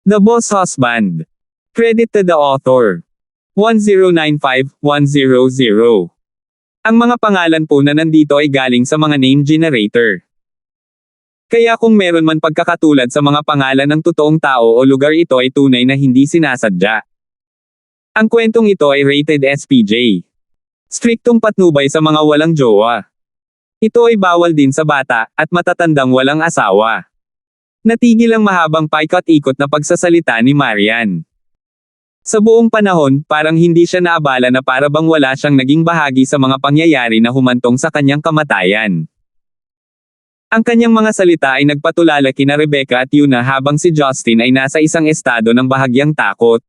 The Boss Husband. Credit to the author. 1095100. Ang mga pangalan po na nandito ay galing sa mga name generator. Kaya kung meron man pagkakatulad sa mga pangalan ng totoong tao o lugar, ito ay tunay na hindi sinasadya. Ang kwentong ito ay rated SPJ. Striktong patnubay sa mga walang jowa. Ito ay bawal din sa bata at matatandang walang asawa. Natigil ang mahabang paikot-ikot na pagsasalita ni Marian. Sa buong panahon, parang hindi siya naabala na para bang wala siyang naging bahagi sa mga pangyayari na humantong sa kanyang kamatayan. Ang kanyang mga salita ay nagpatulala kina Rebecca at Yuna habang si Justin ay nasa isang estado ng bahagyang takot.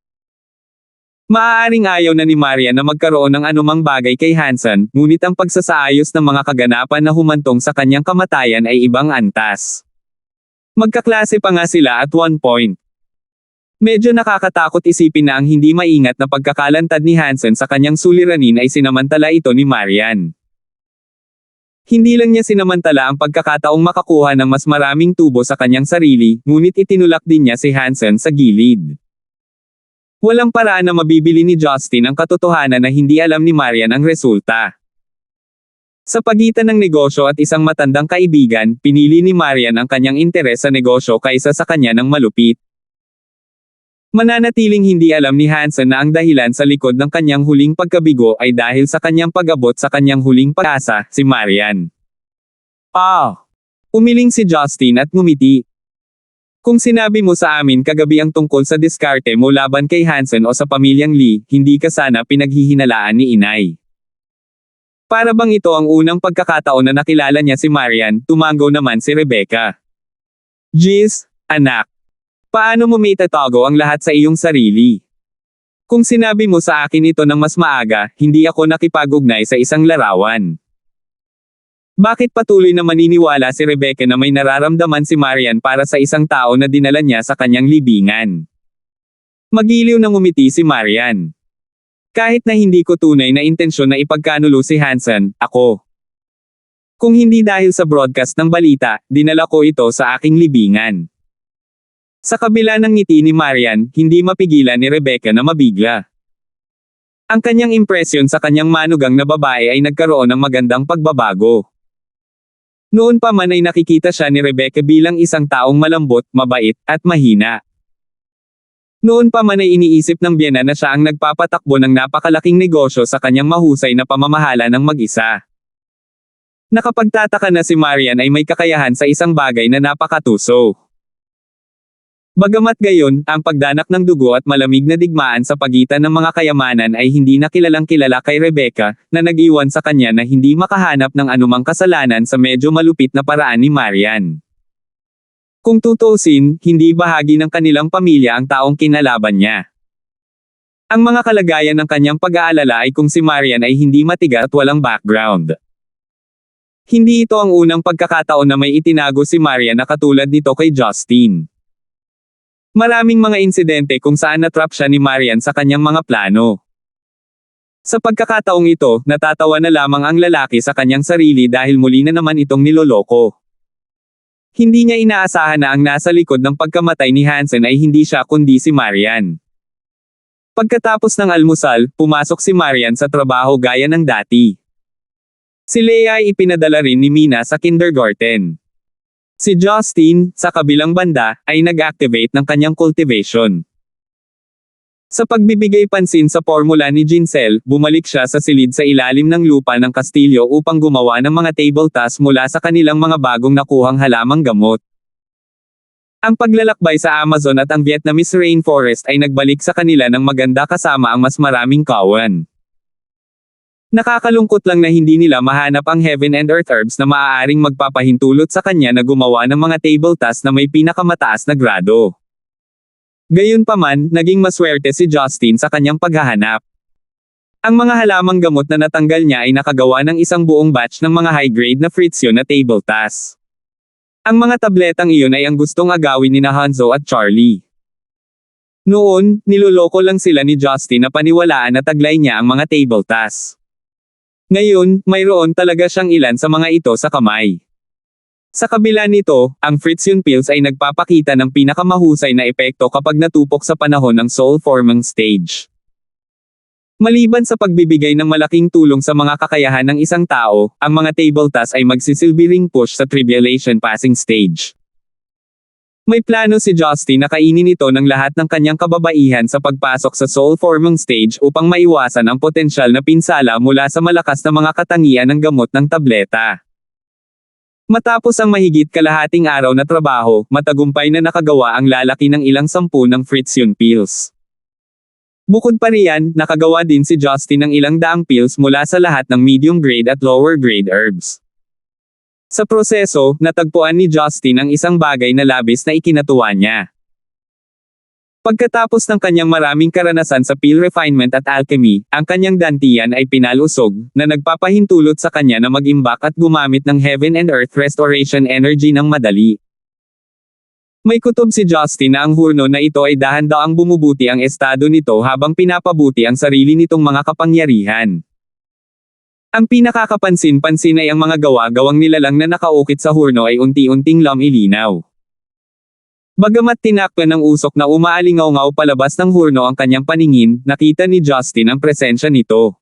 Maaaring ayaw na ni Marian na magkaroon ng anumang bagay kay Hansen, ngunit ang pagsasaayos ng mga kaganapan na humantong sa kanyang kamatayan ay ibang antas. Magkaklase pa nga sila at one point. Medyo nakakatakot isipin na ang hindi maingat na pagkakalantad ni Hansen sa kanyang suliranin ay sinamantala ito ni Marian. Hindi lang niya sinamantala ang pagkakataong makakuha ng mas maraming tubo sa kanyang sarili, ngunit itinulak din niya si Hansen sa gilid. Walang paraan na mabibili ni Justin ang katotohanan na hindi alam ni Marian ang resulta. Sa pagitan ng negosyo at isang matandang kaibigan, pinili ni Marian ang kanyang interes sa negosyo kaysa sa kanya ng malupit. Mananatiling hindi alam ni Hansen na ang dahilan sa likod ng kanyang huling pagkabigo ay dahil sa kanyang pag-abot sa kanyang huling pag-asa, si Marian. Umiling si Justin at ngumiti. Kung sinabi mo sa amin kagabi ang tungkol sa diskarte mo laban kay Hansen o sa pamilyang Lee, hindi ka sana pinaghihinalaan ni Inay. Para bang ito ang unang pagkakataon na nakilala niya si Marian, tumango naman si Rebecca. Jeez, anak. Paano mo maitatago ang lahat sa iyong sarili? Kung sinabi mo sa akin ito ng mas maaga, hindi ako nakipag-ugnay sa isang larawan. Bakit patuloy na maniniwala si Rebecca na may nararamdaman si Marian para sa isang tao na dinala niya sa kanyang libingan? Magiliw na ngumiti si Marian. Kahit na hindi ko tunay na intensyon na ipagkanulo si Hansen, ako. Kung hindi dahil sa broadcast ng balita, dinala ko ito sa aking libingan. Sa kabila ng ngiti ni Marian, hindi mapigilan ni Rebecca na mabigla. Ang kanyang impresyon sa kanyang manugang na babae ay nagkaroon ng magandang pagbabago. Noon pa man ay nakikita siya ni Rebecca bilang isang taong malambot, mabait, at mahina. Noon pa man ay iniisip ng biyena na siya ang nagpapatakbo ng napakalaking negosyo sa kanyang mahusay na pamamahala ng mag-isa. Nakapagtataka na si Marian ay may kakayahan sa isang bagay na napakatuso. Bagamat gayon, ang pagdanak ng dugo at malamig na digmaan sa pagitan ng mga kayamanan ay hindi na kilalang kilala kay Rebecca, na nag-iwan sa kanya na hindi makahanap ng anumang kasalanan sa medyo malupit na paraan ni Marian. Kung tutuusin, hindi bahagi ng kanilang pamilya ang taong kinalaban niya. Ang mga kalagayan ng kanyang pag-aalala ay kung si Marian ay hindi matigas at walang background. Hindi ito ang unang pagkakataon na may itinago si Marian na katulad nito kay Justin. Maraming mga insidente kung saan natrap siya ni Marian sa kanyang mga plano. Sa pagkakataong ito, natatawa na lamang ang lalaki sa kanyang sarili dahil muli na naman itong niloloko. Hindi niya inaasahan na ang nasa likod ng pagkamatay ni Hansen ay hindi siya kundi si Marian. Pagkatapos ng almusal, pumasok si Marian sa trabaho gaya ng dati. Si Leah ay ipinadala rin ni Mina sa kindergarten. Si Justin, sa kabilang banda, ay nag-activate ng kanyang cultivation. Sa pagbibigay pansin sa formula ni Ginsel, bumalik siya sa silid sa ilalim ng lupa ng kastilyo upang gumawa ng mga table tasks mula sa kanilang mga bagong nakuhang halamang gamot. Ang paglalakbay sa Amazon at ang Vietnamese rainforest ay nagbalik sa kanila ng maganda kasama ang mas maraming kawan. Nakakalungkot lang na hindi nila mahanap ang heaven and earth herbs na maaaring magpapahintulot sa kanya na gumawa ng mga table tasks na may pinakamataas na grado. Gayunpaman, naging maswerte si Justin sa kanyang paghahanap. Ang mga halamang gamot na natanggal niya ay nakagawa ng isang buong batch ng mga high-grade na Fritzio na table tasks. Ang mga tabletang iyon ay ang gustong agawin ni Hanzo at Charlie. Noon, niloloko lang sila ni Justin na paniwalaan na taglay niya ang mga table tasks. Ngayon, mayroon talaga siyang ilan sa mga ito sa kamay. Sa kabila nito, ang Frisian pills ay nagpapakita ng pinakamahusay na epekto kapag natupok sa panahon ng soul-forming stage. Maliban sa pagbibigay ng malaking tulong sa mga kakayahan ng isang tao, ang mga table tasks ay magsisilbi ring push sa tribulation passing stage. May plano si Justin na kainin ito ng lahat ng kanyang kababaihan sa pagpasok sa soul-forming stage upang maiwasan ang potensyal na pinsala mula sa malakas na mga katangian ng gamot ng tableta. Matapos ang mahigit kalahating araw na trabaho, matagumpay na nakagawa ang lalaki ng ilang sampu ng Frisian pills. Bukod pa riyan, nakagawa din si Justin ng ilang daang pills mula sa lahat ng medium grade at lower grade herbs. Sa proseso, natagpuan ni Justin ang isang bagay na labis na ikinatuwa niya. Pagkatapos ng kanyang maraming karanasan sa pill refinement at alchemy, ang kanyang dantian ay pinalusog, na nagpapahintulot sa kanya na mag-imbak at gumamit ng heaven and earth restoration energy ng madali. May kutob si Justin na ang hurno na ito ay dahan-daang bumubuti ang estado nito habang pinapabuti ang sarili nitong mga kapangyarihan. Ang pinakakapansin-pansin ay ang mga gawa-gawang nilalang na nakaukit sa hurno ay unti-unting lumilinaw. Bagamat tinakpan ng usok na umaalingaw-ngaw palabas ng hurno ang kanyang paningin, nakita ni Justin ang presensya nito.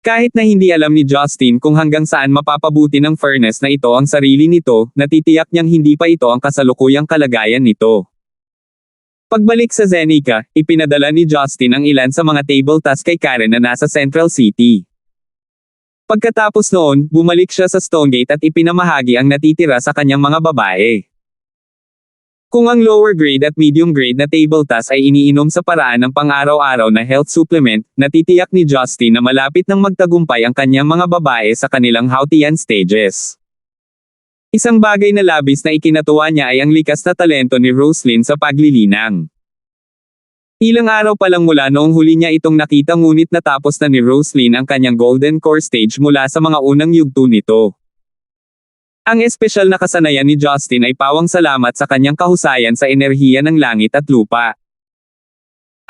Kahit na hindi alam ni Justin kung hanggang saan mapapabuti ng furnace na ito ang sarili nito, natitiyak niyang hindi pa ito ang kasalukuyang kalagayan nito. Pagbalik sa Zenica, ipinadala ni Justin ang ilan sa mga table tasks kay Karen na nasa Central City. Pagkatapos noon, bumalik siya sa Stonegate at ipinamahagi ang natitira sa kanyang mga babae. Kung ang lower grade at medium grade na table task ay iniinom sa paraan ng pang-araw-araw na health supplement, natitiyak ni Justin na malapit nang magtagumpay ang kanyang mga babae sa kanilang Hautian stages. Isang bagay na labis na ikinatuwa niya ay ang likas na talento ni Roslyn sa paglilinang. Ilang araw pa lang mula noong huli niya itong nakita ngunit natapos na ni Roslyn ang kanyang Golden Core stage mula sa mga unang yugto nito. Ang espesyal na kasanayan ni Justin ay pawang salamat sa kanyang kahusayan sa enerhiya ng langit at lupa.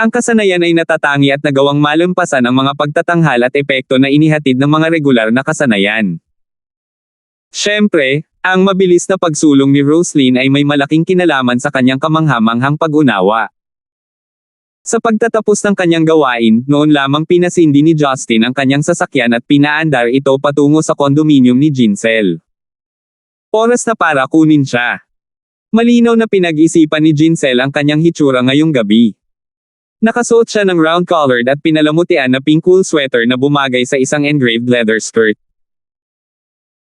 Ang kasanayan ay natatangi at nagawang malampasan ang mga pagtatanghal at epekto na inihatid ng mga regular na kasanayan. Siyempre, ang mabilis na pagsulong ni Roslyn ay may malaking kinalaman sa kanyang kamangha-manghang pag-unawa. Sa pagtatapos ng kanyang gawain, noon lamang pinasindi ni Justin ang kanyang sasakyan at pinaandar ito patungo sa condominium ni Jincel. Oras na para kunin siya. Malinaw na pinag-isipan ni Jincel ang kanyang hitsura ngayong gabi. Nakasuot siya ng round-collared at pinalamutian na pink wool sweater na bumagay sa isang engraved leather skirt.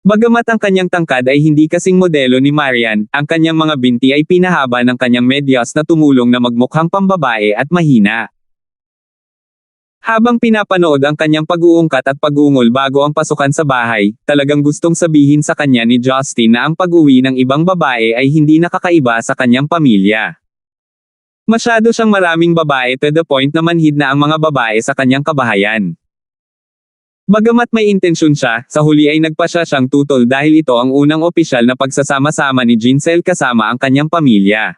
Bagamat ang kanyang tangkad ay hindi kasing modelo ni Marian, ang kanyang mga binti ay pinahaba ng kanyang medyas na tumulong na magmukhang pambabae at mahina. Habang pinapanood ang kanyang pag-uungkat at pag-ungol bago ang pasukan sa bahay, talagang gustong sabihin sa kanya ni Justin na ang pag-uwi ng ibang babae ay hindi nakakaiba sa kanyang pamilya. Masyado siyang maraming babae to the point na manhid na ang mga babae sa kanyang kabahayan. Bagamat may intensyon siya, sa huli ay nagpasya siyang tutol dahil ito ang unang opisyal na pagsasama-sama ni Jincel kasama ang kanyang pamilya.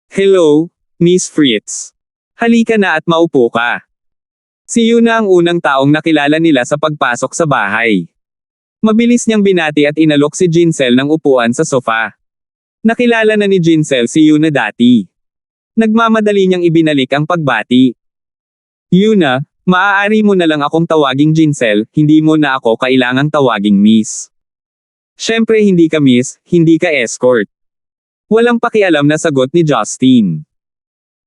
Hello, Miss Fritz. Halika na at maupo ka. Si Yuna ang unang taong nakilala nila sa pagpasok sa bahay. Mabilis niyang binati at inalok si Jincel ng upuan sa sofa. Nakilala na ni Jincel si Yuna dati. Nagmamadali niyang ibinalik ang pagbati. Yuna, maaari mo na lang akong tawaging Jincel, hindi mo na ako kailangang tawaging Miss. Siyempre hindi ka Miss, hindi ka escort. Walang pakialam na sagot ni Justin.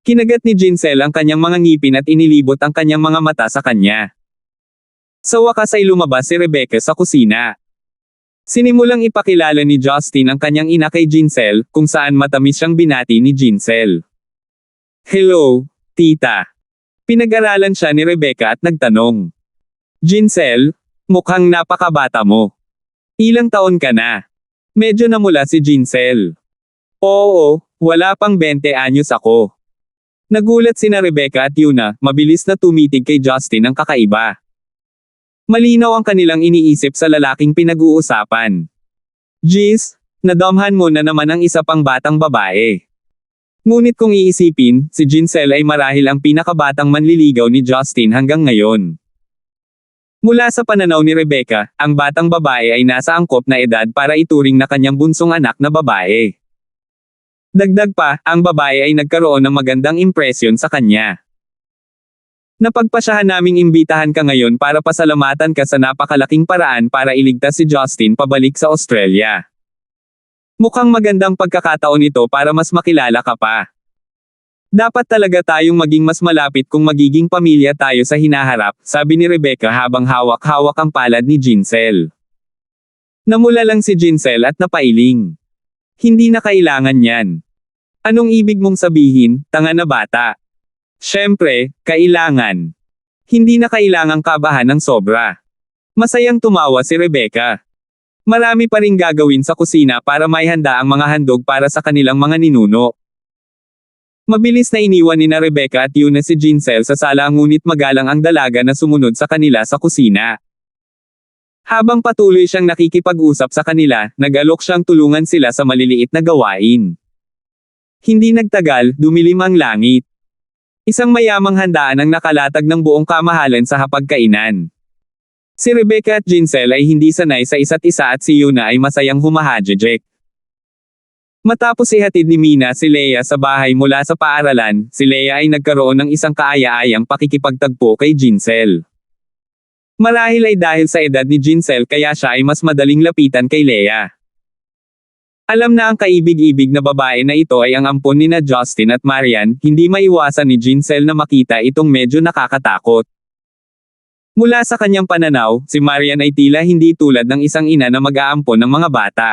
Kinagat ni Jincel ang kanyang mga ngipin at inilibot ang kanyang mga mata sa kanya. Sa wakas ay lumabas si Rebecca sa kusina. Sinimulang ipakilala ni Justin ang kanyang ina kay Jincel, kung saan matamis siyang binati ni Jincel. Hello, tita. Pinag-aralan siya ni Rebecca at nagtanong. Jincel, mukhang napakabata mo. Ilang taon ka na? Medyo namula si Jincel. Oo, wala pang 20 anyos ako. Nagulat sina Rebecca at Yuna, mabilis na tumitig kay Justin ang kakaiba. Malinaw ang kanilang iniisip sa lalaking pinag-uusapan. Jeez, nadamhan mo na naman ang isa pang batang babae. Ngunit kung iisipin, si Jincel ay marahil ang pinakabatang manliligaw ni Justin hanggang ngayon. Mula sa pananaw ni Rebecca, ang batang babae ay nasa angkop na edad para ituring na kanyang bunsong anak na babae. Dagdag pa, ang babae ay nagkaroon ng magandang impresyon sa kanya. Napagpasyahan naming imbitahan ka ngayon para pasalamatan ka sa napakalaking paraan para iligtas si Justin pabalik sa Australia. Mukhang magandang pagkakataon ito para mas makilala ka pa. Dapat talaga tayong maging mas malapit kung magiging pamilya tayo sa hinaharap, sabi ni Rebecca habang hawak-hawak ang palad ni Jinsel. Namula lang si Jinsel at napailing. Hindi na kailangan yan. Anong ibig mong sabihin, tanga na bata? Siyempre, kailangan. Hindi na kailangang kabahan ng sobra. Masayang tumawa si Rebecca. Marami pa ring gagawin sa kusina para maihanda ang mga handog para sa kanilang mga ninuno. Mabilis na iniwan ni na Rebecca at Yuna si Jinsel sa sala ngunit magalang ang dalaga na sumunod sa kanila sa kusina. Habang patuloy siyang nakikipag-usap sa kanila, nag-alok siyang tulungan sila sa maliliit na gawain. Hindi nagtagal, dumilim ang langit. Isang mayamang handaan ang nakalatag ng buong kamahalan sa hapagkainan. Si Rebecca at Jinsel ay hindi sanay sa isa't isa at si Yuna ay masayang humahajejek. Matapos ihatid ni Mina si Leia sa bahay mula sa paaralan, si Leia ay nagkaroon ng isang kaaya-ayang pakikipagtagpo kay Jinsel. Marahil ay dahil sa edad ni Jinsel kaya siya ay mas madaling lapitan kay Leia. Alam na ang kaibig-ibig na babae na ito ay ang ampon ni na Justin at Marian, hindi maiwasan ni Jinsel na makita itong medyo nakakatakot. Mula sa kanyang pananaw, si Marian ay tila hindi tulad ng isang ina na mag-aampon ng mga bata.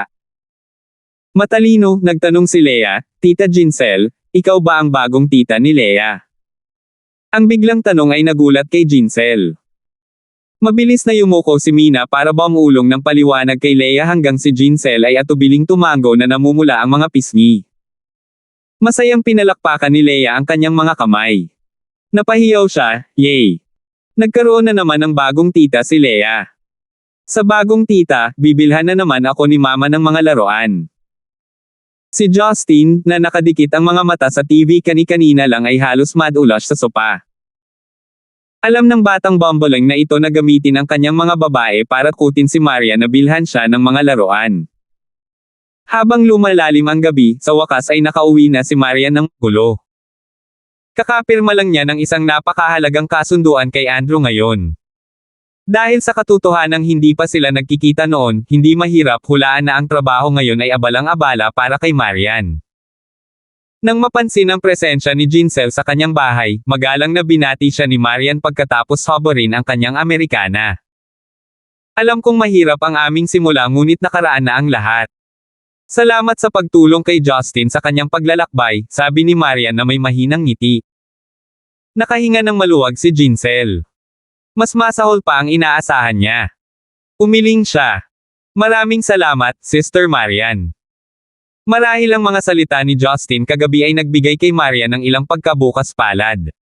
Matalino, nagtanong si Leia, Tita Jinsel, ikaw ba ang bagong tita ni Leia? Ang biglang tanong ay nagulat kay Jinsel. Mabilis na yumuko si Mina para bumulong ng paliwanag kay Leia hanggang si Jinsel ay atubiling tumango na namumula ang mga pisngi. Masayang pinalakpakan ni Leia ang kanyang mga kamay. Napahiyaw siya, yay! Nagkaroon na naman ng bagong tita si Leia. Sa bagong tita, bibilhan na naman ako ni Mama ng mga laruan. Si Justin, na nakadikit ang mga mata sa TV kani-kanina lang ay halos madulas sa sopa. Alam ng batang Bumbling na ito na gamitin ang kanyang mga babae para kutin si Maria na bilhan siya ng mga laruan. Habang lumalalim ang gabi, sa wakas ay nakauwi na si Maria ng gulo. Kakapirma lang niya ng isang napakahalagang kasunduan kay Andrew ngayon. Dahil sa katotohanang hindi pa sila nagkikita noon, hindi mahirap hulaan na ang trabaho ngayon ay abalang-abala para kay Marian. Nang mapansin ang presensya ni Jinsel sa kanyang bahay, magalang na binati siya ni Marian pagkatapos haborin ang kanyang Amerikana. Alam kong mahirap ang aming simula ngunit nakaraan na ang lahat. Salamat sa pagtulong kay Justin sa kanyang paglalakbay, sabi ni Marian na may mahinang ngiti. Nakahinga ng maluwag si Jinsel. Mas masahol pa ang inaasahan niya. Umiling siya. Maraming salamat, Sister Marian. Marahil ang mga salita ni Justin kagabi ay nagbigay kay Maria ng ilang pagkabukas palad.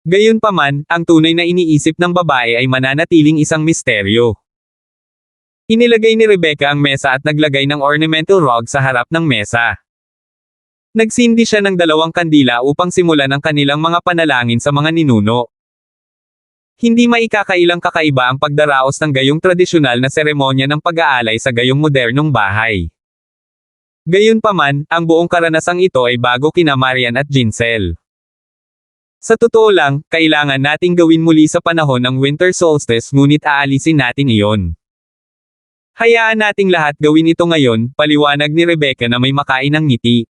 Gayunpaman, ang tunay na iniisip ng babae ay mananatiling isang misteryo. Inilagay ni Rebecca ang mesa at naglagay ng ornamental rug sa harap ng mesa. Nagsindi siya ng 2 kandila upang simulan ang kanilang mga panalangin sa mga ninuno. Hindi maikakailang kakaiba ang pagdaraos ng gayong tradisyonal na seremonya ng pag-aalay sa gayong modernong bahay. Gayunpaman, ang buong karanasang ito ay bago kina Marian at Jinsel. Sa totoo lang, kailangan nating gawin muli sa panahon ng winter solstice ngunit aalisin natin iyon. Hayaan nating lahat gawin ito ngayon, paliwanag ni Rebecca na may makain ng ngiti.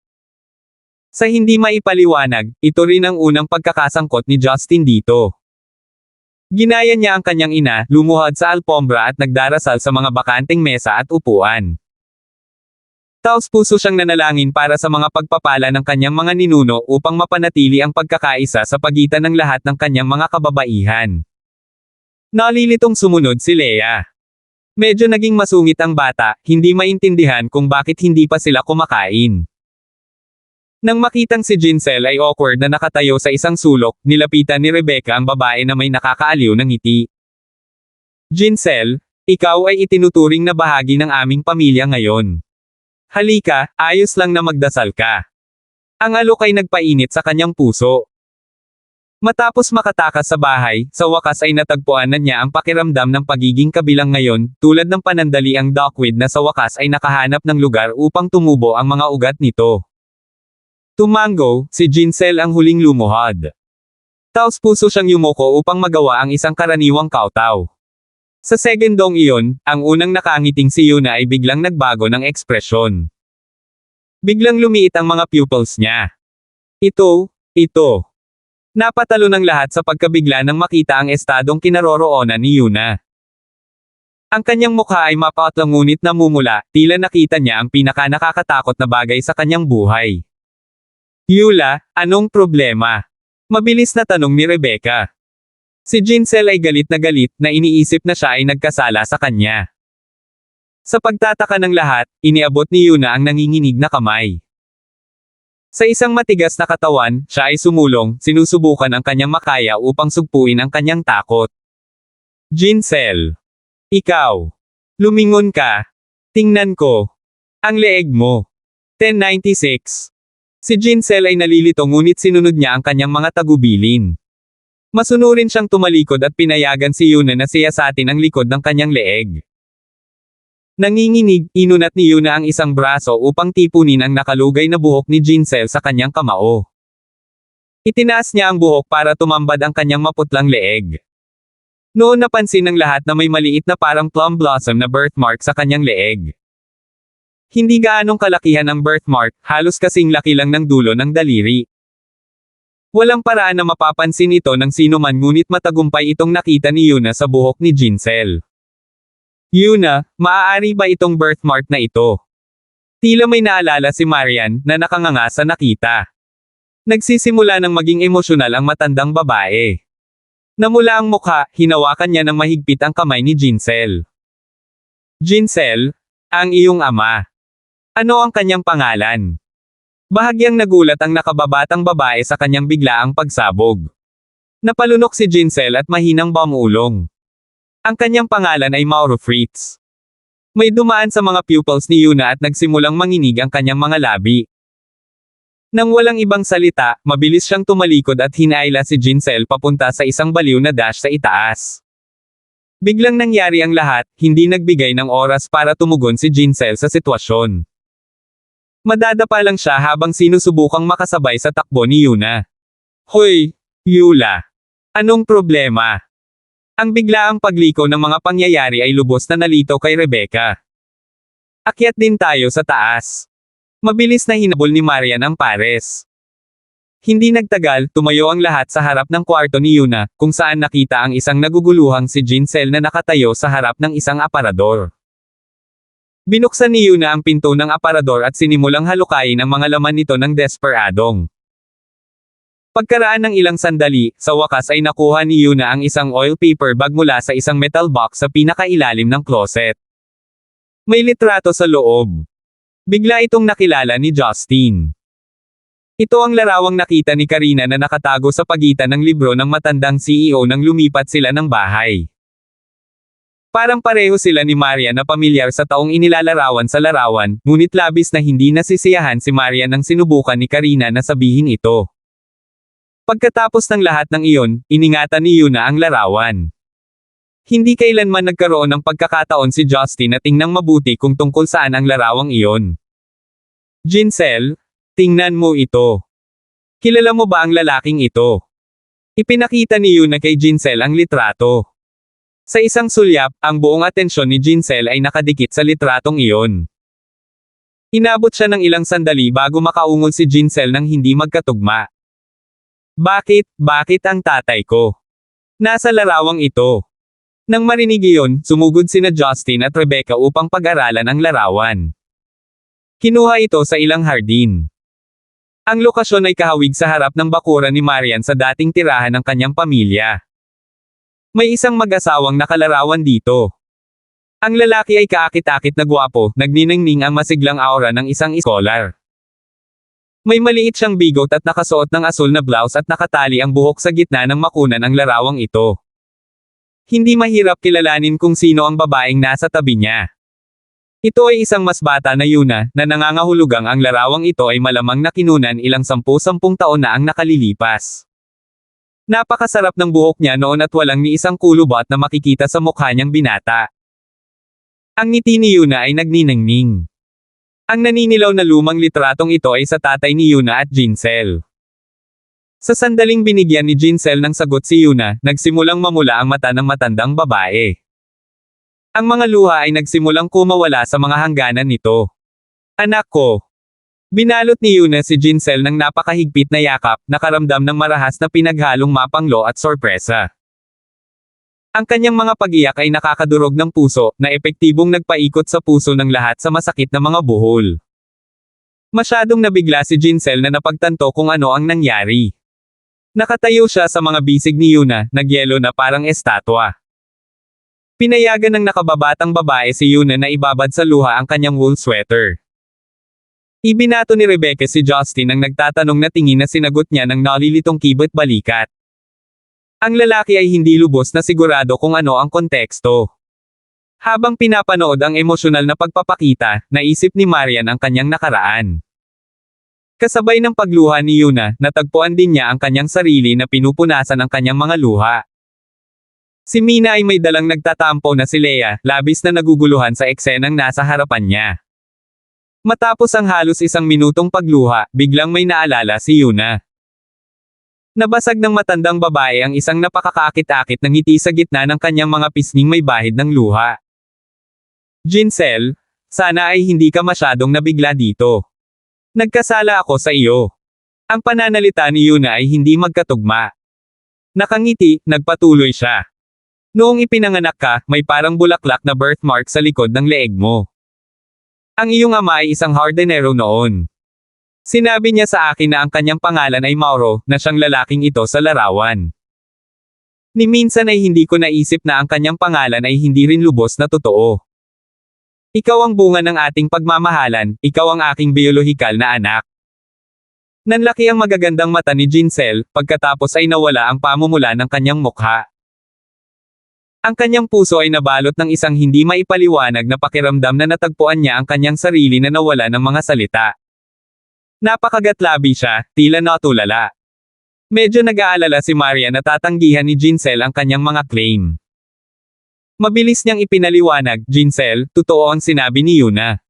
Sa hindi maipaliwanag, ito rin ang unang pagkakasangkot ni Justin dito. Ginaya niya ang kanyang ina, lumuhod sa alpombra at nagdarasal sa mga bakanteng mesa at upuan. Taos-puso siyang nanalangin para sa mga pagpapala ng kanyang mga ninuno upang mapanatili ang pagkakaisa sa pagitan ng lahat ng kanyang mga kababaihan. Nalilitong sumunod si Leia. Medyo naging masungit ang bata, hindi maintindihan kung bakit hindi pa sila kumakain. Nang makitang si Jinsel ay awkward na nakatayo sa isang sulok, nilapitan ni Rebecca ang babae na may nakakaaliw ng ngiti. Jinsel, ikaw ay itinuturing na bahagi ng aming pamilya ngayon. Halika, ayos lang na magdasal ka. Ang alok ay nagpainit sa kanyang puso. Matapos makatakas sa bahay, sa wakas ay natagpuan na niya ang pakiramdam ng pagiging kabilang ngayon, tulad ng panandaliang duckweed na sa wakas ay nakahanap ng lugar upang tumubo ang mga ugat nito. Tumango, si Jincel ang huling lumuhod. Taos-puso siyang yumuko upang magawa ang isang karaniwang kawtaw. Sa segundong iyon, ang unang nakangiting si Yuna ay biglang nagbago ng ekspresyon. Biglang lumiit ang mga pupils niya. Ito. Napatalo ng lahat sa pagkabigla nang makita ang estadong kinaroroonan ni Yuna. Ang kanyang mukha ay mapatlang ngunit namumula, tila nakita niya ang pinaka-nakakatakot na bagay sa kanyang buhay. Yula, anong problema? Mabilis na tanong ni Rebecca. Si Jincel ay galit na iniisip na siya ay nagkasala sa kanya. Sa pagtataka ng lahat, iniabot ni Yuna ang nanginginig na kamay. Sa isang matigas na katawan, siya ay sumulong, sinusubukan ang kanyang makaya upang sugpuin ang kanyang takot. Jincel. Ikaw. Lumingon ka. Tingnan ko. Ang leeg mo. 1096. Si Jincel ay nalilito ngunit sinunod niya ang kanyang mga tagubilin. Masunurin siyang tumalikod at pinayagan si Yuna na siyasatin ang likod ng kanyang leeg. Nanginginig, inunat ni Yuna ang isang braso upang tipunin ang nakalugay na buhok ni Jincel sa kanyang kamao. Itinaas niya ang buhok para tumambad ang kanyang maputlang leeg. Noon napansin ng lahat na may maliit na parang plum blossom na birthmark sa kanyang leeg. Hindi gaanong kalakihan ang birthmark, halos kasing laki lang ng dulo ng daliri. Walang paraan na mapapansin ito ng sino man ngunit matagumpay itong nakita ni Yuna sa buhok ni Jincel. Yuna, maaari ba itong birthmark na ito? Tila may naalala si Marian, na nakanganga sa nakita. Nagsisimula ng maging emosyonal ang matandang babae. Namula ang mukha, hinawakan niya ng mahigpit ang kamay ni Jincel. Jincel, ang iyong ama. Ano ang kanyang pangalan? Bahagyang nagulat ang nakababatang babae sa kanyang biglaang pagsabog. Napalunok si Jincel at mahinang bumulong. Ang kanyang pangalan ay Mauro Fritz. May dumaan sa mga pupils ni Yuna at nagsimulang manginig ang kanyang mga labi. Nang walang ibang salita, mabilis siyang tumalikod at hinaila si Jincel papunta sa isang baliw na dash sa itaas. Biglang nangyari ang lahat, hindi nagbigay ng oras para tumugon si Jincel sa sitwasyon. Madadapa lang siya habang sinusubukang makasabay sa takbo ni Yuna. Hoy, Yula! Anong problema? Ang biglaang pagliko ng mga pangyayari ay lubos na nalito kay Rebecca. Akyat din tayo sa taas. Mabilis na hinabol ni Marian ang pares. Hindi nagtagal, tumayo ang lahat sa harap ng kwarto ni Yuna, kung saan nakita ang isang naguguluhang si Jincel na nakatayo sa harap ng isang aparador. Binuksan ni Yuna ang pinto ng aparador at sinimulang halukayin ang mga laman nito ng desperadong. Pagkaraan ng ilang sandali, sa wakas ay nakuha ni Yuna ang isang oil paper bag mula sa isang metal box sa pinakailalim ng closet. May litrato sa loob. Bigla itong nakilala ni Justin. Ito ang larawang nakita ni Karina na nakatago sa pagitan ng libro ng matandang CEO nang lumipat sila ng bahay. Parang pareho sila ni Maria na pamilyar sa taong inilalarawan sa larawan, ngunit labis na hindi nasisiyahan si Maria nang sinubukan ni Karina na sabihin ito. Pagkatapos ng lahat ng iyon, iningatan ni Yuna ang larawan. Hindi kailanman nagkaroon ng pagkakataon si Justin na tingnang mabuti kung tungkol saan ang larawang iyon. Jincel, tingnan mo ito. Kilala mo ba ang lalaking ito? Ipinakita ni Yuna kay Jincel ang litrato. Sa isang sulyap, ang buong atensyon ni Jincel ay nakadikit sa litratong iyon. Inabot siya ng ilang sandali bago makaungol si Jincel nang hindi magkatugma. Bakit ang tatay ko? Nasa larawang ito. Nang marinig iyon, sumugod sina Justin at Rebecca upang pag-aralan ang larawan. Kinuha ito sa ilang hardin. Ang lokasyon ay kahawig sa harap ng bakuran ni Marian sa dating tirahan ng kanyang pamilya. May isang mag-asawang nakalarawan dito. Ang lalaki ay kaakit-akit na gwapo, nagniningning ang masiglang aura ng isang iskolar. May maliit siyang bigot at nakasuot ng asul na blouse at nakatali ang buhok sa gitna ng makunan ang larawang ito. Hindi mahirap kilalanin kung sino ang babaeng nasa tabi niya. Ito ay isang mas bata na Yuna, na nangangahulugang ang larawang ito ay malamang na kinunan ilang 10 taon na ang nakalilipas. Napakasarap ng buhok niya noon at walang ni isang kulubot na makikita sa mukha niyang binata. Ang ngiti ni Yuna ay nagniningning. Ang naninilaw na lumang litratong ito ay sa tatay ni Yuna at Jinsel. Sa sandaling binigyan ni Jinsel ng sagot si Yuna, nagsimulang mamula ang mata ng matandang babae. Ang mga luha ay nagsimulang kumawala sa mga hangganan nito. Anak ko. Binalot ni Yuna si Jinsel ng napakahigpit na yakap, nakaramdam ng marahas na pinaghalong mapanglo at sorpresa. Ang kanyang mga pag-iyak ay nakakadurog ng puso, na epektibong nagpaikot sa puso ng lahat sa masakit na mga buhol. Masyadong nabigla si Jinsel na napagtanto kung ano ang nangyari. Nakatayo siya sa mga bisig ni Yuna, nagyelo na parang estatwa. Pinayagan ng nakababatang babae si Yuna na ibabad sa luha ang kanyang wool sweater. Ibinato ni Rebecca si Justin ang nagtatanong na tingin na sinagot niya ng nalilitong kibot balikat. Ang lalaki ay hindi lubos na sigurado kung ano ang konteksto. Habang pinapanood ang emosyonal na pagpapakita, naisip ni Marian ang kanyang nakaraan. Kasabay ng pagluha ni Yuna, natagpuan din niya ang kanyang sarili na pinupunasan ang kanyang mga luha. Si Mina ay may dalang nagtatampo na si Leia, labis na naguguluhan sa eksenang nasa harapan niya. Matapos ang halos 1 minutong pagluha, biglang may naalala si Yuna. Nabasag ng matandang babae ang isang napakakaakit-akit na ngiti sa gitna ng kanyang mga pisnging may bahid ng luha. Jinsel, sana ay hindi ka masyadong nabigla dito. Nagkasala ako sa iyo. Ang pananalita ni Yuna ay hindi magkatugma. Nakangiti, nagpatuloy siya. Noong ipinanganak ka, may parang bulaklak na birthmark sa likod ng leeg mo. Ang iyong ama ay isang hardinero noon. Sinabi niya sa akin na ang kanyang pangalan ay Mauro, na siyang lalaking ito sa larawan. Ni minsan ay hindi ko naisip na ang kanyang pangalan ay hindi rin lubos na totoo. Ikaw ang bunga ng ating pagmamahalan, ikaw ang aking biolohikal na anak. Nanlaki ang magagandang mata ni Jinsel, pagkatapos ay nawala ang pamumula ng kanyang mukha. Ang kanyang puso ay nabalot ng isang hindi maipaliwanag na pakiramdam na natagpuan niya ang kanyang sarili na nawala ng mga salita. Napakagatlabi siya, tila natulala. Medyo nag-aalala si Maria na tatanggihan ni Jinsel ang kanyang mga claim. Mabilis niyang ipinaliwanag, Jinsel, totoo ang sinabi ni Yuna.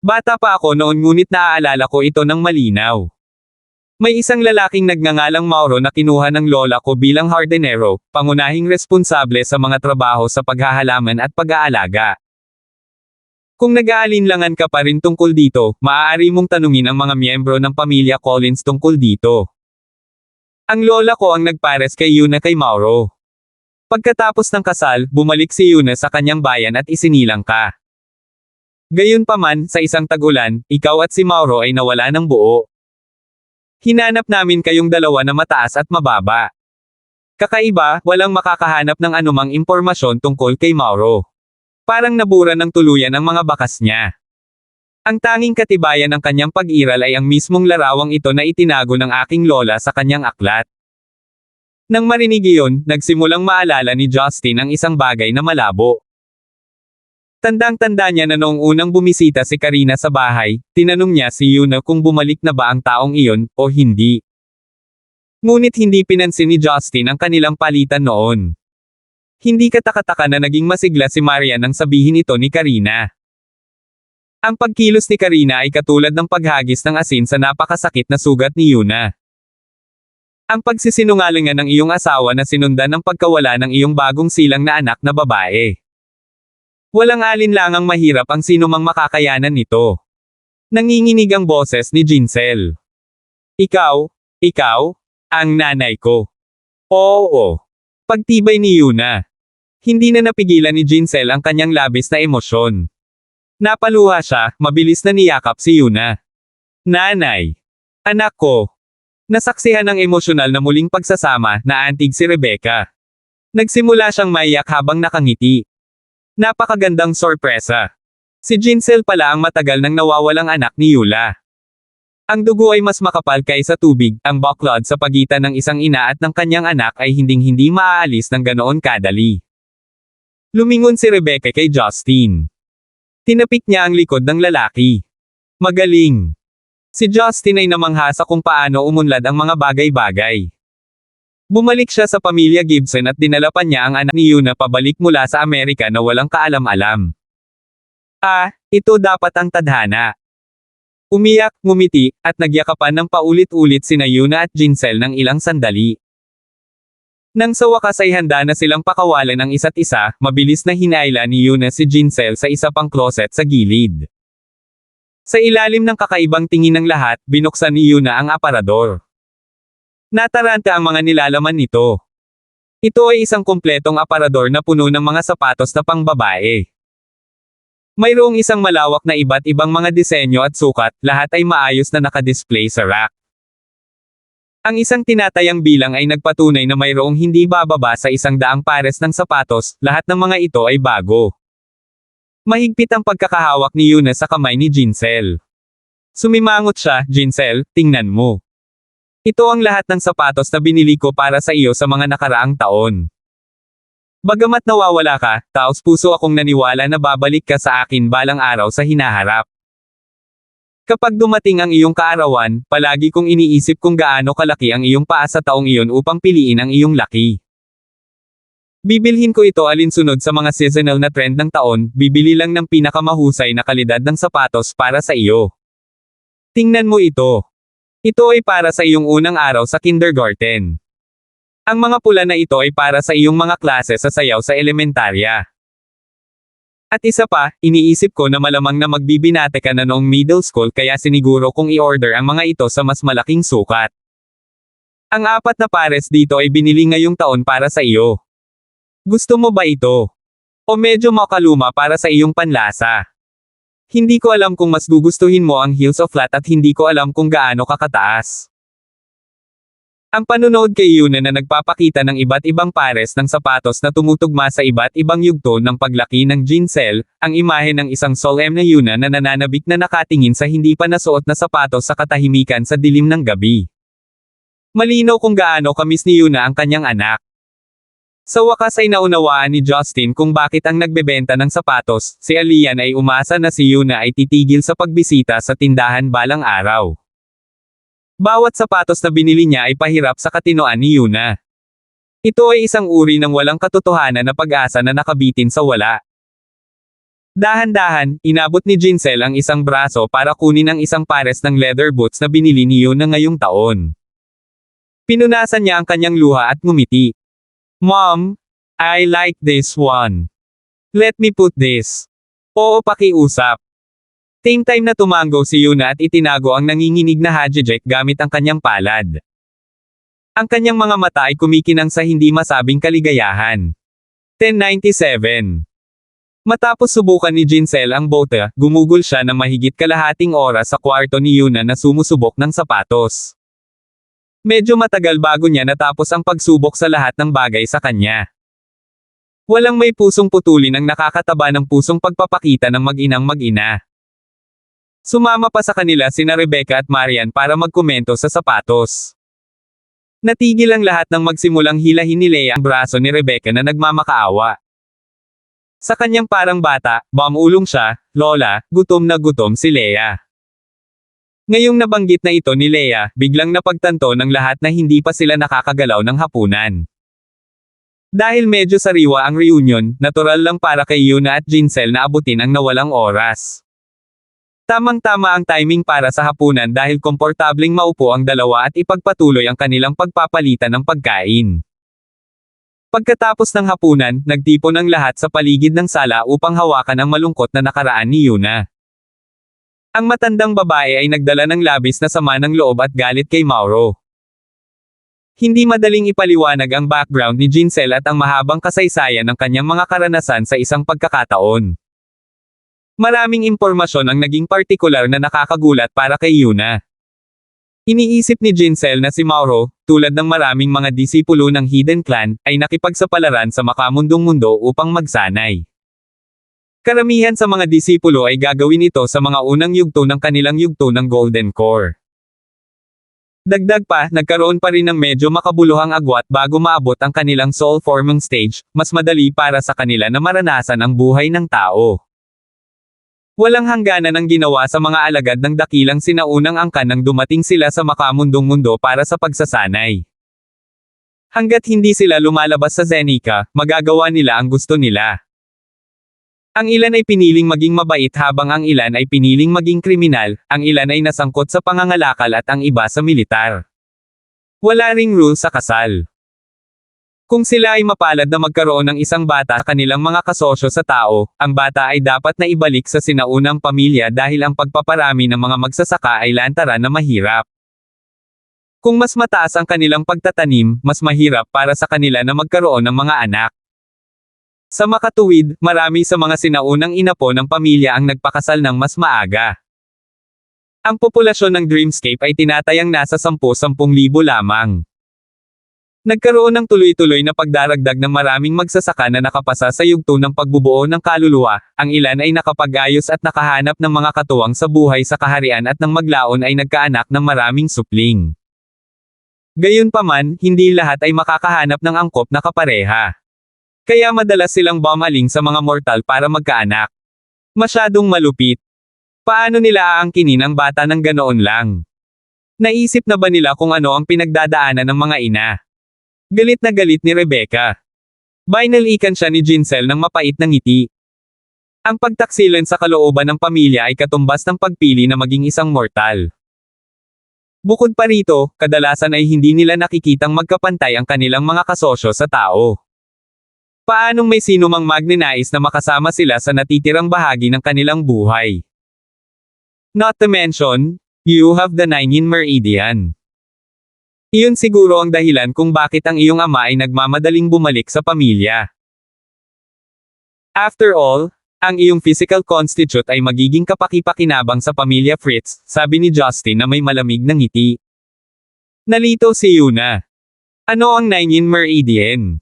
Bata pa ako noon ngunit naaalala ko ito ng malinaw. May isang lalaking nagngangalang Mauro na kinuha ng lola ko bilang hardinero, pangunahing responsable sa mga trabaho sa paghahalaman at pag-aalaga. Kung nag-aalinlangan ka pa rin tungkol dito, maaari mong tanungin ang mga miyembro ng pamilya Collins tungkol dito. Ang lola ko ang nagpares kay Yuna kay Mauro. Pagkatapos ng kasal, bumalik si Yuna sa kanyang bayan at isinilang ka. Gayunpaman, sa isang tag-ulan, ikaw at si Mauro ay nawala ng buo. Hinanap namin kayong dalawa na mataas at mababa. Kakaiba, walang makakahanap ng anumang impormasyon tungkol kay Mauro. Parang nabura ng tuluyan ang mga bakas niya. Ang tanging katibayan ng kanyang pag-iral ay ang mismong larawang ito na itinago ng aking lola sa kanyang aklat. Nang marinig iyon, nagsimulang maalala ni Justin ang isang bagay na malabo. Tandang-tanda niya na noong unang bumisita si Karina sa bahay, tinanong niya si Yuna kung bumalik na ba ang taong iyon, o hindi. Ngunit hindi pinansin ni Justin ang kanilang palitan noon. Hindi katakataka na naging masigla si Maria nang sabihin ito ni Karina. Ang pagkilos ni Karina ay katulad ng paghagis ng asin sa napakasakit na sugat ni Yuna. Ang pagsisinungalingan ng iyong asawa na sinundan ng pagkawala ng iyong bagong silang na anak na babae. Walang alinlangang mahirap ang sinumang makakayanan nito. Nanginginig ang boses ni Jinsel. Ikaw, ang nanay ko. Oo. Pagtibay ni Yuna. Hindi na napigilan ni Jinsel ang kanyang labis na emosyon. Napaluha siya, mabilis na niyakap si Yuna. Nanay. Anak ko. Nasaksihan ng emosyonal na muling pagsasama, naantig si Rebecca. Nagsimula siyang maiyak habang nakangiti. Napakagandang sorpresa. Si Jinsel pala ang matagal nang nawawalang anak ni Yula. Ang dugo ay mas makapal kaysa tubig, ang backlog sa pagitan ng isang ina at ng kanyang anak ay hinding-hindi maaalis ng ganoon kadali. Lumingon si Rebecca kay Justin. Tinapik niya ang likod ng lalaki. Magaling. Si Justin ay namangha sa kung paano umunlad ang mga bagay-bagay. Bumalik siya sa pamilya Gibson at dinala pa niya ang anak ni Yuna pabalik mula sa Amerika na walang kaalam-alam. Ito dapat ang tadhana. Umiyak, ngumiti, at nagyakapan ng paulit-ulit sina Yuna at Jinsel ng ilang sandali. Nang sa wakas ay handa na silang pakawalan ang isa't isa, mabilis na hinayla ni Yuna si Jinsel sa isa pang closet sa gilid. Sa ilalim ng kakaibang tingin ng lahat, binuksan ni Yuna ang aparador. Nataranta ang mga nilalaman nito. Ito ay isang kumpletong aparador na puno ng mga sapatos na pangbabae. Mayroong isang malawak na iba't ibang mga disenyo at sukat, lahat ay maayos na nakadisplay sa rack. Ang isang tinatayang bilang ay nagpatunay na mayroong hindi bababa sa 100 pares ng sapatos, lahat ng mga ito ay bago. Mahigpit ang pagkakahawak ni Yuna sa kamay ni Jinsel. Sumimangot siya, "Jinsel, tingnan mo. Ito ang lahat ng sapatos na binili ko para sa iyo sa mga nakaraang taon. Bagamat nawawala ka, taos-puso akong naniwala na babalik ka sa akin balang araw sa hinaharap. Kapag dumating ang iyong kaarawan, palagi kong iniisip kung gaano kalaki ang iyong paa sa taong iyon upang piliin ang iyong laki. Bibilhin ko ito alinsunod sa mga seasonal na trend ng taon, bibili lang ng pinakamahusay na kalidad ng sapatos para sa iyo. Tingnan mo ito. Ito ay para sa iyong unang araw sa kindergarten. Ang mga pula na ito ay para sa iyong mga klase sa sayaw sa elementarya. At isa pa, iniisip ko na malamang na magbibinate ka na noong middle school kaya siniguro kong i-order ang mga ito sa mas malaking sukat. Ang 4 na pares dito ay binili ngayong taon para sa iyo. Gusto mo ba ito? O medyo makaluma para sa iyong panlasa? Hindi ko alam kung mas gugustuhin mo ang heels o flat at hindi ko alam kung gaano kakataas. Ang panunood kay Yuna na nagpapakita ng iba't ibang pares ng sapatos na tumutugma sa iba't ibang yugto ng paglaki ng Jinsel, ang imahe ng isang solemn na Yuna na nananabik na nakatingin sa hindi pa nasuot na sapatos sa katahimikan sa dilim ng gabi. Malinaw kung gaano kamiss ni Yuna ang kanyang anak. Sa wakas ay naunawaan ni Justin kung bakit ang nagbebenta ng sapatos, si Alian ay umasa na si Yuna ay titigil sa pagbisita sa tindahan balang araw. Bawat sapatos na binili niya ay pahirap sa katinoan ni Yuna. Ito ay isang uri ng walang katotohanan na pag-asa na nakabitin sa wala. Dahan-dahan, inabot ni Jinsel ang isang braso para kunin ang isang pares ng leather boots na binili ni Yuna ngayong taon. Pinunasan niya ang kanyang luha at ngumiti. "Mom, I like this one. Let me put this." Oo, pakiusap. Same time na tumango si Yuna at itinago ang nanginginig na hajijek gamit ang kanyang palad. Ang kanyang mga mata ay kumikinang sa hindi masabing kaligayahan. 10:97. Matapos subukan ni Jinsel ang bote, gumugol siya ng mahigit kalahating oras sa kwarto ni Yuna na sumusubok ng sapatos. Medyo matagal bago niya natapos ang pagsubok sa lahat ng bagay sa kanya. Walang may pusong putulin ang nakakataba ng pusong pagpapakita ng mag-inang mag-ina. Sumama pa sa kanila sina Rebecca at Marian para magkomento sa sapatos. Natigil ang lahat ng magsimulang hilahin ni Leia ang braso ni Rebecca na nagmamakaawa. Sa kanyang parang bata, bamulong siya, "Lola, gutom na gutom si Leia." Ngayong nabanggit na ito ni Leia, biglang napagtanto ng lahat na hindi pa sila nakakagalaw ng hapunan. Dahil medyo sariwa ang reunion, natural lang para kay Yuna at Jinsel na abutin ang nawalang oras. Tamang-tama ang timing para sa hapunan dahil komportabling maupo ang dalawa at ipagpatuloy ang kanilang pagpapalitan ng pagkain. Pagkatapos ng hapunan, nagtipon ang lahat sa paligid ng sala upang hawakan ang malungkot na nakaraan ni Yuna. Ang matandang babae ay nagdala ng labis na sama ng loob at galit kay Mauro. Hindi madaling ipaliwanag ang background ni Jinsel at ang mahabang kasaysayan ng kanyang mga karanasan sa isang pagkakataon. Maraming impormasyon ang naging partikular na nakakagulat para kay Yuna. Iniisip ni Jinsel na si Mauro, tulad ng maraming mga disipulo ng Hidden Clan, ay nakipagsapalaran sa makamundong mundo upang magsanay. Karamihan sa mga disipulo ay gagawin ito sa mga unang yugto ng kanilang yugto ng Golden Core. Dagdag pa, nagkaroon pa rin ng medyo makabuluhang agwat bago maabot ang kanilang soul-forming stage, mas madali para sa kanila na maranasan ang buhay ng tao. Walang hangganan ang ginawa sa mga alagad ng dakilang sinaunang angkan nang dumating sila sa makamundong mundo para sa pagsasanay. Hanggat hindi sila lumalabas sa Zenica, magagawa nila ang gusto nila. Ang ilan ay piniling maging mabait habang ang ilan ay piniling maging kriminal, ang ilan ay nasangkot sa pangangalakal at ang iba sa militar. Wala ring rule sa kasal. Kung sila ay mapalad na magkaroon ng isang bata sa kanilang mga kasosyo sa tao, ang bata ay dapat na ibalik sa sinaunang pamilya dahil ang pagpaparami ng mga magsasaka ay lantaran na mahirap. Kung mas mataas ang kanilang pagtatanim, mas mahirap para sa kanila na magkaroon ng mga anak. Sa makatuwid, marami sa mga sinaunang inapo ng pamilya ang nagpakasal ng mas maaga. Ang populasyon ng Dreamscape ay tinatayang nasa 10,000 lamang. Nagkaroon ng tuloy-tuloy na pagdaragdag ng maraming magsasaka na nakapasa sa yugto ng pagbubuo ng kaluluwa, ang ilan ay nakapag-ayos at nakahanap ng mga katuwang sa buhay sa kaharian at nang maglaon ay nagkaanak ng maraming supling. Gayunpaman, hindi lahat ay makakahanap ng angkop na kapareha. Kaya madalas silang bumaling sa mga mortal para magkaanak. Masyadong malupit. Paano nila aangkinin ang bata ng ganoon lang? Naisip na ba nila kung ano ang pinagdadaanan ng mga ina? Galit na galit ni Rebecca. Binalikan siya ni Jincel ng mapait na ngiti. Ang pagtaksilan sa kalooban ng pamilya ay katumbas ng pagpili na maging isang mortal. Bukod pa rito, kadalasan ay hindi nila nakikitang magkapantay ang kanilang mga kasosyo sa tao. Paanong may sino mang magnanais na makasama sila sa natitirang bahagi ng kanilang buhay? Not to mention, you have the 9th meridian. Iyon siguro ang dahilan kung bakit ang iyong ama ay nagmamadaling bumalik sa pamilya. After all, ang iyong physical constitute ay magiging kapaki-pakinabang sa pamilya Fritz, sabi ni Justin na may malamig na ngiti. Nalito si Yuna. Ano ang 9th meridian?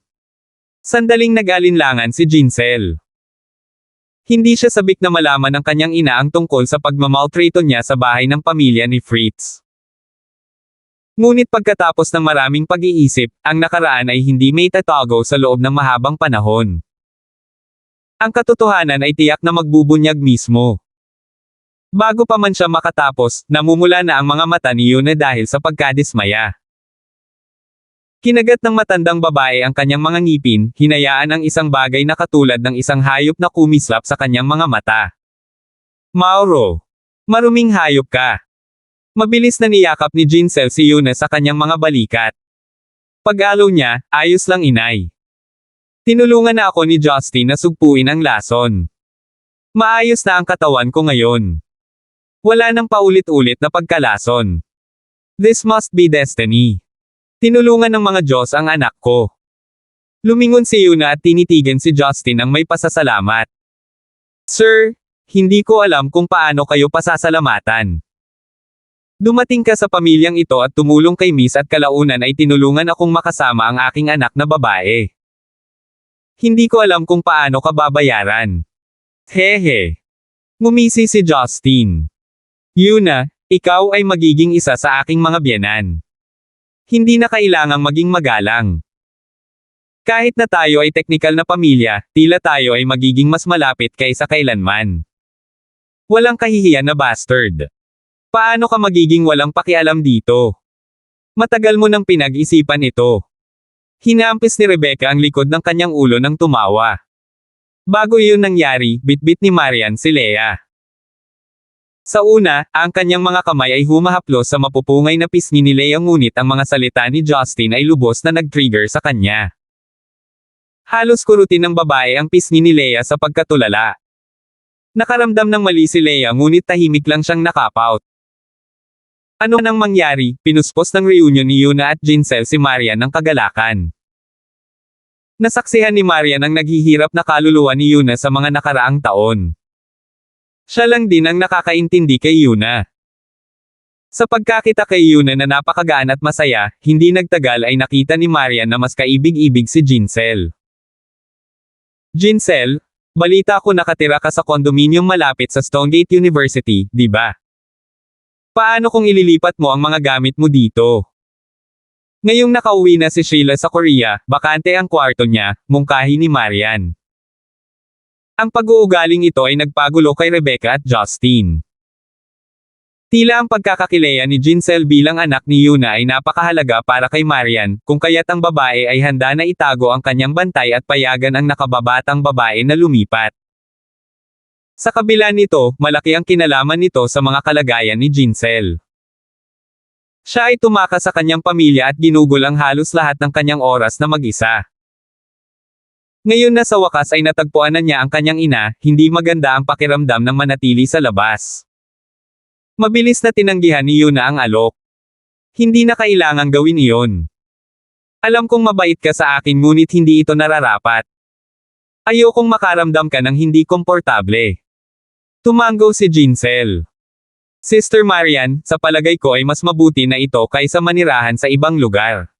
Sandaling nag-alinlangan si Jincel. Hindi siya sabik na malaman ng kanyang ina ang tungkol sa pagmamaltrato niya sa bahay ng pamilya ni Fritz. Ngunit pagkatapos ng maraming pag-iisip, ang nakaraan ay hindi may tatago sa loob ng mahabang panahon. Ang katotohanan ay tiyak na magbubunyag mismo. Bago pa man siya makatapos, namumula na ang mga mata ni Yuna dahil sa pagkadismaya. Kinagat ng matandang babae ang kanyang mga ngipin, hinayaan ang isang bagay na katulad ng isang hayop na kumislap sa kanyang mga mata. Mauro! Maruming hayop ka! Mabilis na niyakap ni Jincel si Yuna sa kanyang mga balikat. Pag-alo niya, ayos lang inay. Tinulungan na ako ni Justin na sugpuin ang lason. Maayos na ang katawan ko ngayon. Wala nang paulit-ulit na pagkalason. This must be destiny. Tinulungan ng mga Diyos ang anak ko. Lumingon si Yuna at tinitigan si Justin ng may pasasalamat. Sir, hindi ko alam kung paano kayo pasasalamatan. Dumating ka sa pamilyang ito at tumulong kay Miss at kalaunan ay tinulungan akong makasama ang aking anak na babae. Hindi ko alam kung paano ka babayaran. Hehe. Ngumisi si Justin. Yuna, ikaw ay magiging isa sa aking mga biyenan. Hindi na kailangang maging magalang. Kahit na tayo ay teknikal na pamilya, tila tayo ay magiging mas malapit kaysa kailanman. Walang kahihiyan na bastard. Paano ka magiging walang pakialam dito? Matagal mo nang pinag-isipan ito. Hinampis ni Rebecca ang likod ng kanyang ulo nang tumawa. Bago iyon nangyari, bitbit ni Marian si Leia. Sa una, ang kanyang mga kamay ay humahaplos sa mapupungay na pisngi ni Leia ngunit ang mga salita ni Justin ay lubos na nag-trigger sa kanya. Halos kurutin ng babae ang pisngi ni Leia sa pagkatulala. Nakaramdam ng mali si Leia ngunit tahimik lang siyang nakapout. Ano nang mangyari, pinuspos ng reunion ni Yuna at Jincel si Marian ng kagalakan. Nasaksihan ni Marian ang naghihirap na kaluluwa ni Yuna sa mga nakaraang taon. Siya lang din ang nakakaintindi kay Yuna. Sa pagkakita kay Yuna na napakagaan at masaya, hindi nagtagal ay nakita ni Marian na mas kaibig-ibig si Jincel. Jincel, balita ko nakatira ka sa kondominium malapit sa Stonegate University, di ba? Paano kung ililipat mo ang mga gamit mo dito? Ngayong nakauwi na si Sheila sa Korea, bakante ang kwarto niya, mungkahi ni Marian. Ang pag-uugaling ito ay nagpagulo kay Rebecca at Justin. Tila ang pagkakakileya ni Jincel bilang anak ni Yuna ay napakahalaga para kay Marian, kung kaya't ang babae ay handa na itago ang kanyang bantay at payagan ang nakababatang babae na lumipat. Sa kabila nito, malaki ang kinalaman nito sa mga kalagayan ni Jincel. Siya ay tumakas sa kanyang pamilya at ginugol ang halos lahat ng kanyang oras na mag-isa. Ngayon na sa wakas ay natagpuan na niya ang kanyang ina, hindi maganda ang pakiramdam ng manatili sa labas. Mabilis na tinanggihan ni Yuna ang alok. Hindi na kailangang gawin iyon. Alam kong mabait ka sa akin ngunit hindi ito nararapat. Ayokong makaramdam ka ng hindi komportable. Tumanggo si Jincel. Sister Marian, sa palagay ko ay mas mabuti na ito kaysa manirahan sa ibang lugar.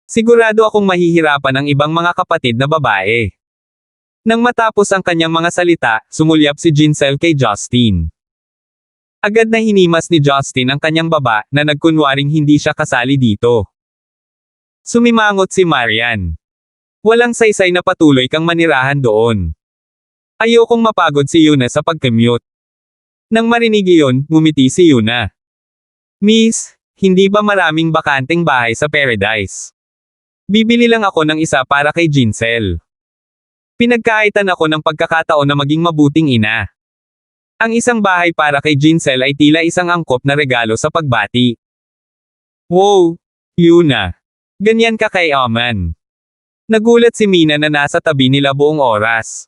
Sigurado akong mahihirapan ang ibang mga kapatid na babae. Nang matapos ang kanyang mga salita, sumulyap si Jincel kay Justin. Agad na hinimas ni Justin ang kanyang baba, na nagkunwaring hindi siya kasali dito. Sumimangot si Marian. Walang saysay na patuloy kang manirahan doon. Ayokong mapagod si Yuna sa pag-commute. Nang marinig iyon, ngumiti si Yuna. Miss, hindi ba maraming bakanteng bahay sa Paradise? Bibili lang ako ng isa para kay Jincel. Pinagkaitan ako ng pagkakataon na maging mabuting ina. Ang isang bahay para kay Jincel ay tila isang angkop na regalo sa pagbati. Wow! Yuna! Ganyan ka kay Oman. Nagulat si Mina na nasa tabi nila buong oras.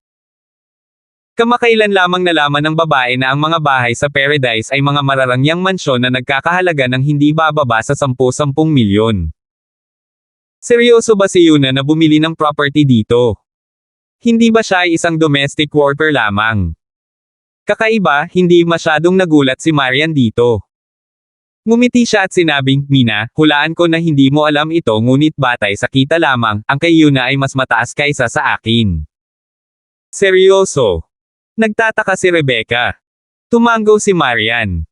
Kamakailan lamang nalaman ng babae na ang mga bahay sa Paradise ay mga mararangyang mansyon na nagkakahalaga ng hindi bababa sa 10-10 milyon. Seryoso ba si Yuna na bumili ng property dito? Hindi ba siya ay isang domestic worker lamang? Kakaiba, hindi masyadong nagulat si Marian dito. Ngumiti siya at sinabing, Mina, hulaan ko na hindi mo alam ito ngunit batay sa kita lamang, ang kay Yuna ay mas mataas kaysa sa akin. Seryoso? Nagtataka si Rebecca. Tumanggo si Marian.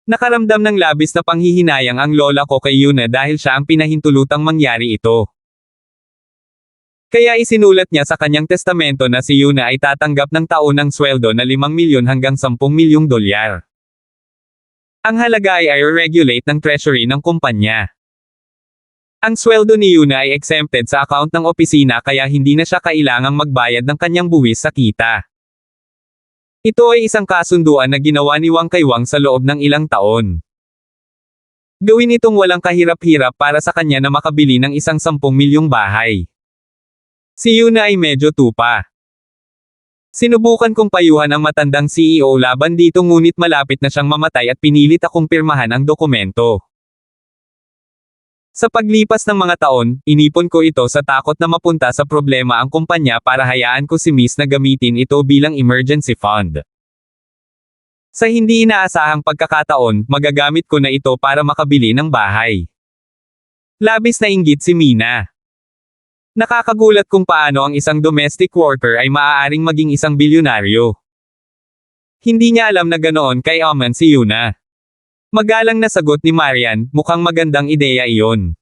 Nakaramdam ng labis na panghihinayang ang lola ko kay Yuna dahil siya ang pinahintulutang mangyari ito. Kaya isinulat niya sa kanyang testamento na si Yuna ay tatanggap ng taonang sweldo na 5 milyon hanggang 10 milyong dolyar. Ang halaga ay i-regulate ng treasury ng kumpanya. Ang sweldo ni Yuna ay exempted sa account ng opisina kaya hindi na siya kailangang magbayad ng kanyang buwis sa kita. Ito ay isang kasunduan na ginawa ni Wang kay Wang sa loob ng ilang taon. Gawin itong walang kahirap-hirap para sa kanya na makabili ng isang 10 milyong bahay. Si Yuna ay medyo tupa. Sinubukan kong payuhan ang matandang CEO laban dito ngunit malapit na siyang mamatay at pinilit akong pirmahan ang dokumento. Sa paglipas ng mga taon, inipon ko ito sa takot na mapunta sa problema ang kumpanya para hayaan ko si Miss na gamitin ito bilang emergency fund. Sa hindi inaasahang pagkakataon, magagamit ko na ito para makabili ng bahay. Labis na inggit si Mina. Nakakagulat kung paano ang isang domestic worker ay maaaring maging isang bilyonaryo. Hindi niya alam na ganoon kay Oman si Yuna. Magalang na sagot ni Marian, mukhang magandang ideya iyon.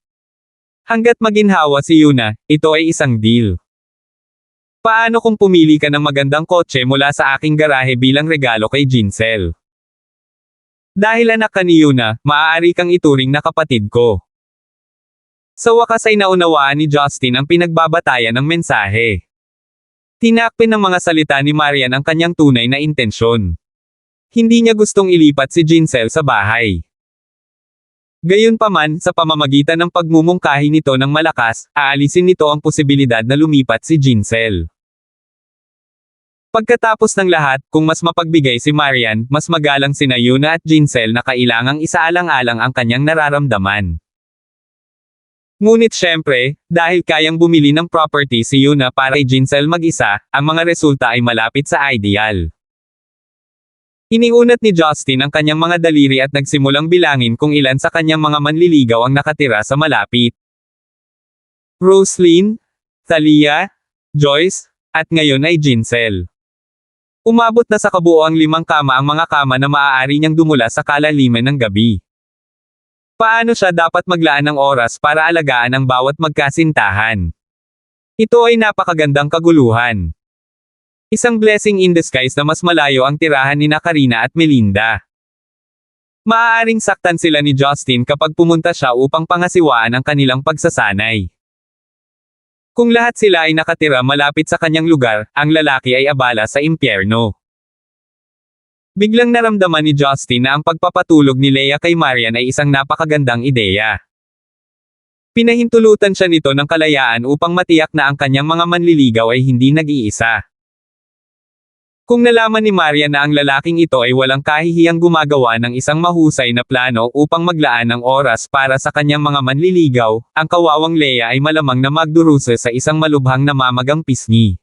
Hanggat maginhawa si Yuna, ito ay isang deal. Paano kung pumili ka ng magandang kotse mula sa aking garahe bilang regalo kay Jincel? Dahil anak ka ni Yuna, maaari kang ituring na kapatid ko. Sa wakas ay naunawaan ni Justin ang pinagbabatayan ng mensahe. Tinakpin ng mga salita ni Marian ang kanyang tunay na intensyon. Hindi niya gustong ilipat si Jincel sa bahay. Gayunpaman, sa pamamagitan ng pagmumungkahi nito ng malakas, aalisin nito ang posibilidad na lumipat si Jincel. Pagkatapos ng lahat, kung mas mapagbigay si Marian, mas magalang sina Yuna at Jincel na kailangang isaalang-alang ang kanyang nararamdaman. Ngunit syempre, dahil kayang bumili ng property si Yuna para kay Jincel mag-isa, ang mga resulta ay malapit sa ideal. Iniunat ni Justin ang kanyang mga daliri at nagsimulang bilangin kung ilan sa kanyang mga manliligaw ang nakatira sa malapit. Roslyn, Thalia, Joyce, at ngayon ay Jincel. Umabot na sa kabuoang 5 kama ang mga kama na maaari niyang dumula sa kalaliman ng gabi. Paano siya dapat maglaan ng oras para alagaan ang bawat magkasintahan? Ito ay napakagandang kaguluhan. Isang blessing in disguise na mas malayo ang tirahan ni Karina at Melinda. Maaaring saktan sila ni Justin kapag pumunta siya upang pangasiwaan ang kanilang pagsasanay. Kung lahat sila ay nakatira malapit sa kanyang lugar, ang lalaki ay abala sa impyerno. Biglang naramdaman ni Justin na ang pagpapatulog ni Leia kay Marian ay isang napakagandang ideya. Pinahintulutan siya nito ng kalayaan upang matiyak na ang kanyang mga manliligaw ay hindi nag-iisa. Kung nalaman ni Marian na ang lalaking ito ay walang kahihiyang gumagawa ng isang mahusay na plano upang maglaan ng oras para sa kanyang mga manliligaw, ang kawawang Leia ay malamang na magdurusa sa isang malubhang na mamagang pisngi.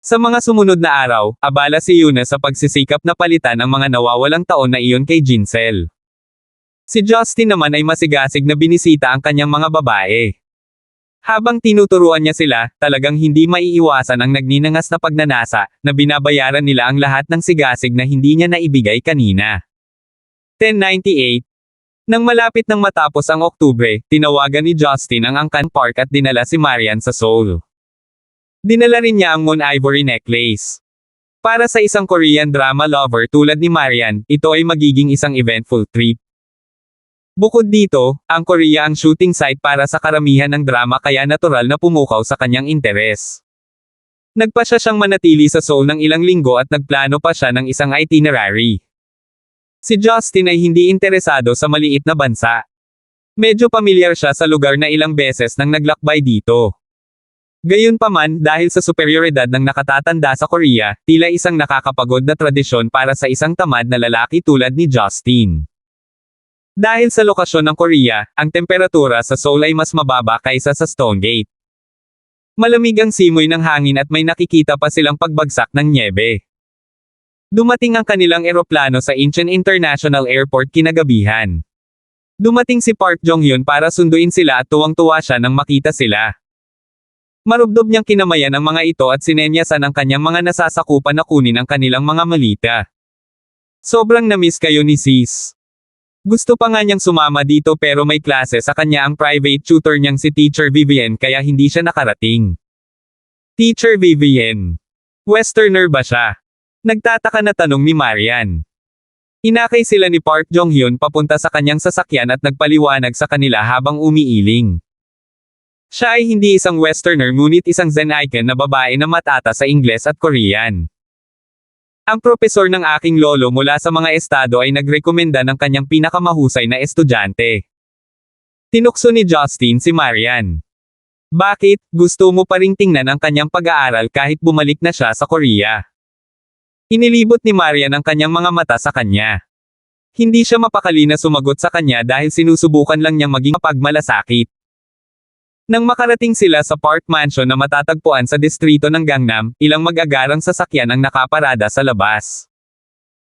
Sa mga sumunod na araw, abala si Yuna sa pagsisikap na palitan ang mga nawawalang taon na iyon kay Jincel. Si Justin naman ay masigasig na binisita ang kanyang mga babae. Habang tinuturuan niya sila, talagang hindi maiiwasan ang nagninangas na pagnanasa, na binabayaran nila ang lahat ng sigasig na hindi niya naibigay kanina. 1098. Nang malapit nang matapos ang Oktubre, tinawagan ni Justin ang Angkan Park at dinala si Marian sa Seoul. Dinala rin niya ang Moon Ivory necklace. Para sa isang Korean drama lover tulad ni Marian, ito ay magiging isang eventful trip. Bukod dito, ang Korea ang shooting site para sa karamihan ng drama kaya natural na pumukaw sa kanyang interes. Nagpa siyang manatili sa Seoul ng ilang linggo at nagplano pa siya ng isang itinerary. Si Justin ay hindi interesado sa maliit na bansa. Medyo pamilyar siya sa lugar na ilang beses nang naglakbay dito. Gayunpaman, dahil sa superioridad ng nakatatanda sa Korea, tila isang nakakapagod na tradisyon para sa isang tamad na lalaki tulad ni Justin. Dahil sa lokasyon ng Korea, ang temperatura sa Seoul ay mas mababa kaysa sa Stonegate. Malamig ang simoy ng hangin at may nakikita pa silang pagbagsak ng nyebe. Dumating ang kanilang eroplano sa Incheon International Airport kinagabihan. Dumating si Park Jong-hyun para sunduin sila at tuwang-tuwa siya nang makita sila. Marubdob niyang kinamayan ang mga ito at sinenyasan ang kanyang mga nasasakupan na kunin ang kanilang mga malita. Sobrang na-miss kayo ni sis. Gusto pa nga niyang sumama dito pero may klase sa kanya ang private tutor niyang si Teacher Vivian kaya hindi siya nakarating. Teacher Vivian. Westerner ba siya? Nagtataka na tanong ni Marian. Inakay sila ni Park Jong-hyun papunta sa kanyang sasakyan at nagpaliwanag sa kanila habang umiiling. Siya ay hindi isang Westerner ngunit isang Zen icon na babae na matata sa Ingles at Korean. Ang propesor ng aking lolo mula sa mga estado ay nagrekomenda ng kanyang pinakamahusay na estudyante. Tinukso ni Justin si Marian. Bakit, gusto mo pa ring tingnan ang kanyang pag-aaral kahit bumalik na siya sa Korea? Inilibot ni Marian ang kanyang mga mata sa kanya. Hindi siya mapakali na sumagot sa kanya dahil sinusubukan lang niyang maging mapagmalasakit. Nang makarating sila sa Park Mansion na matatagpuan sa distrito ng Gangnam, ilang mag-agarang sasakyan ang nakaparada sa labas.